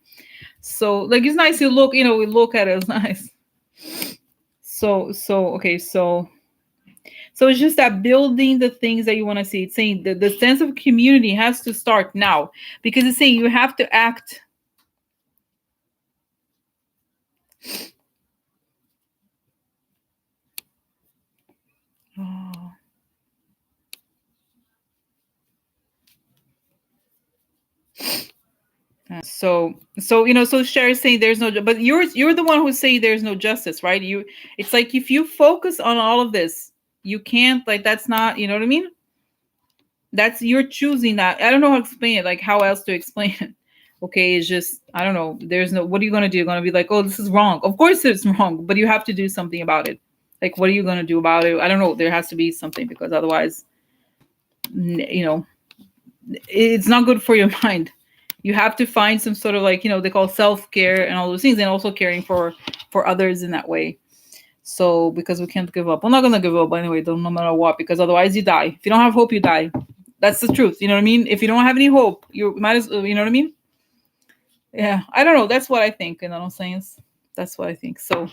S1: So like it's nice. You look, we look at it. It's nice. So okay. So it's just that building the things that you want to see. It's saying the sense of community has to start now, because it's saying you have to act. Oh. So so Sherry's saying there's no, but you're the one who's saying there's no justice, right? It's like if you focus on all of this, you can't, like, that's not, you know what I mean? That's, you're choosing that. I don't know how to explain it, like how else to explain it. Okay, it's just, I don't know. There's no, what are you gonna do? You're gonna be like, oh, this is wrong. Of course it's wrong, but you have to do something about it. Like, what are you gonna do about it? I don't know. There has to be something, because otherwise, it's not good for your mind. You have to find some sort of, like, they call self-care and all those things, and also caring for others in that way. So because we can't give up. I'm not gonna give up anyway, no matter what, because otherwise you die. If you don't have hope, you die. That's the truth. You know what I mean? If you don't have any hope, you might as, you know what I mean? Yeah, I don't know. That's what I think. You know what I'm saying? That's what I think. So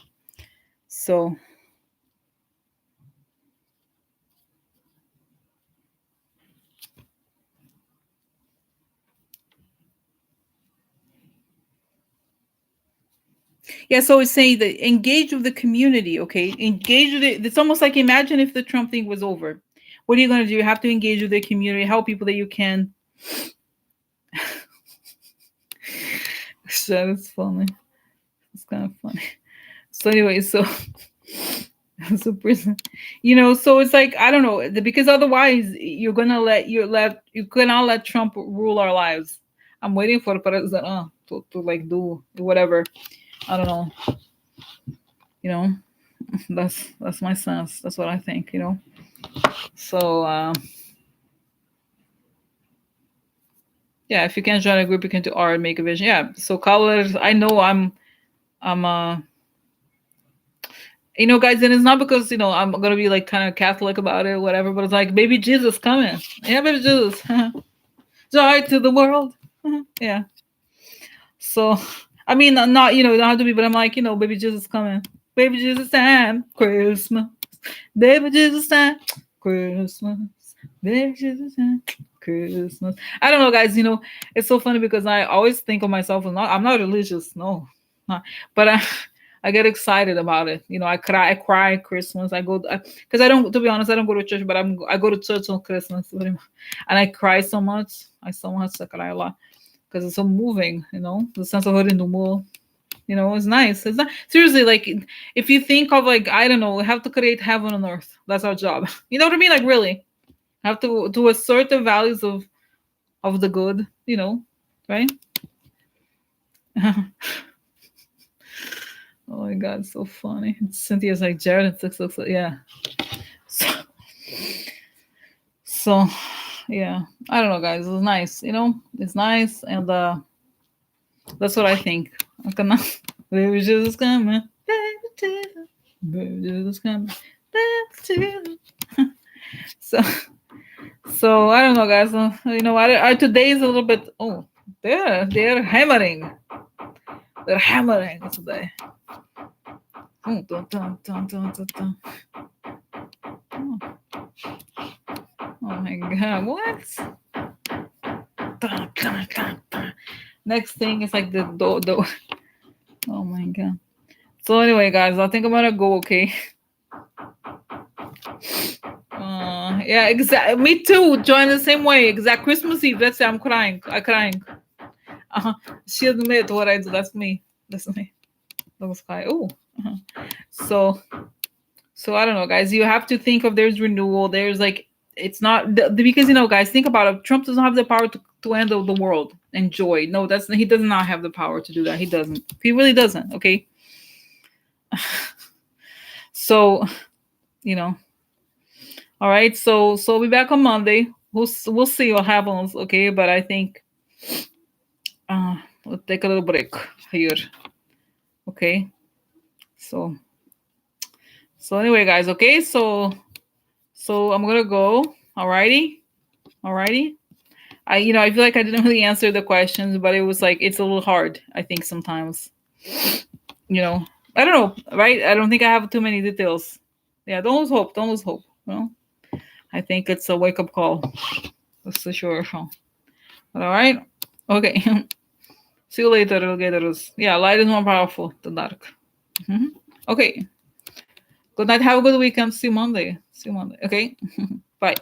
S1: yeah, so it's saying that engage with the community, okay? Engage with it. It's almost like, imagine if the Trump thing was over. What are you going to do? You have to engage with the community, help people that you can. That is funny. It's kind of funny. So anyway, so prison, so it's like, I don't know, because otherwise you're gonna you cannot let Trump rule our lives. I'm waiting for the president to like do whatever. I don't know. That's my sense. That's what I think. So yeah, if you can join a group, you can do art, make a vision. Yeah. So colors. I know I'm guys, and it's not because I'm gonna be like kind of Catholic about it, whatever. But it's like, baby Jesus coming. Yeah, baby Jesus. Joy to the world. Yeah. So, I mean, not you don't have to be, but I'm like, baby Jesus coming, baby Jesus time, Christmas, baby Jesus time, Christmas, baby Jesus time, Christmas. I don't know, guys. It's so funny because I always think of myself as I'm not religious, no, not, but I get excited about it. I cry at Christmas. I go because I don't, to be honest, I don't go to church, but I go to church on Christmas, and I cry so much. I so much I cry a lot because it's so moving. The sense of hurting the world. It's nice. It's not seriously like if you think of like I don't know, we have to create heaven on earth. That's our job. You know what I mean? Like really, have to assert the values of the good. Right? Oh my god, so funny. Cynthia's like Jared 666. Yeah. So, so yeah. I don't know, guys. It's nice. It's nice, and that's what I think. I cannot. Baby Jesus coming. Baby Jesus. Baby Jesus coming. Baby Jesus. So so I don't know, guys. Today is a little bit. Oh, they're hammering. They're hammering today. Oh, dun, dun, dun, dun, dun, dun. Oh. Oh my god, what? Dun, dun, dun, dun. Next thing is like the door. Oh my god. So anyway, guys, I think I'm gonna go. Okay. Yeah, exactly. Me too. Join the same way. Exact Christmas Eve. Let's say I'm crying. I'm crying. Uh-huh. She admit what I do. That's me. That's me. That was cry. Oh. Uh-huh. So I don't know, guys. You have to think of there's renewal. There's like it's not because guys, think about it. Trump doesn't have the power to end the world and joy. No, he does not have the power to do that. He doesn't. He really doesn't. Okay. So all right. So we'll be back on Monday. We'll see what happens. Okay, but I think we'll take a little break here. Okay. So anyway, guys. Okay. So I'm gonna go. Alrighty. I feel like I didn't really answer the questions, but it was like it's a little hard. I think sometimes. I don't know, right? I don't think I have too many details. Yeah, don't lose hope. Don't lose hope. I think it's a wake up call. That's for sure. But all right. Okay. See you later, alligators. Yeah, light is more powerful than dark. Okay. Good night. Have a good weekend. See you Monday. Okay. Bye.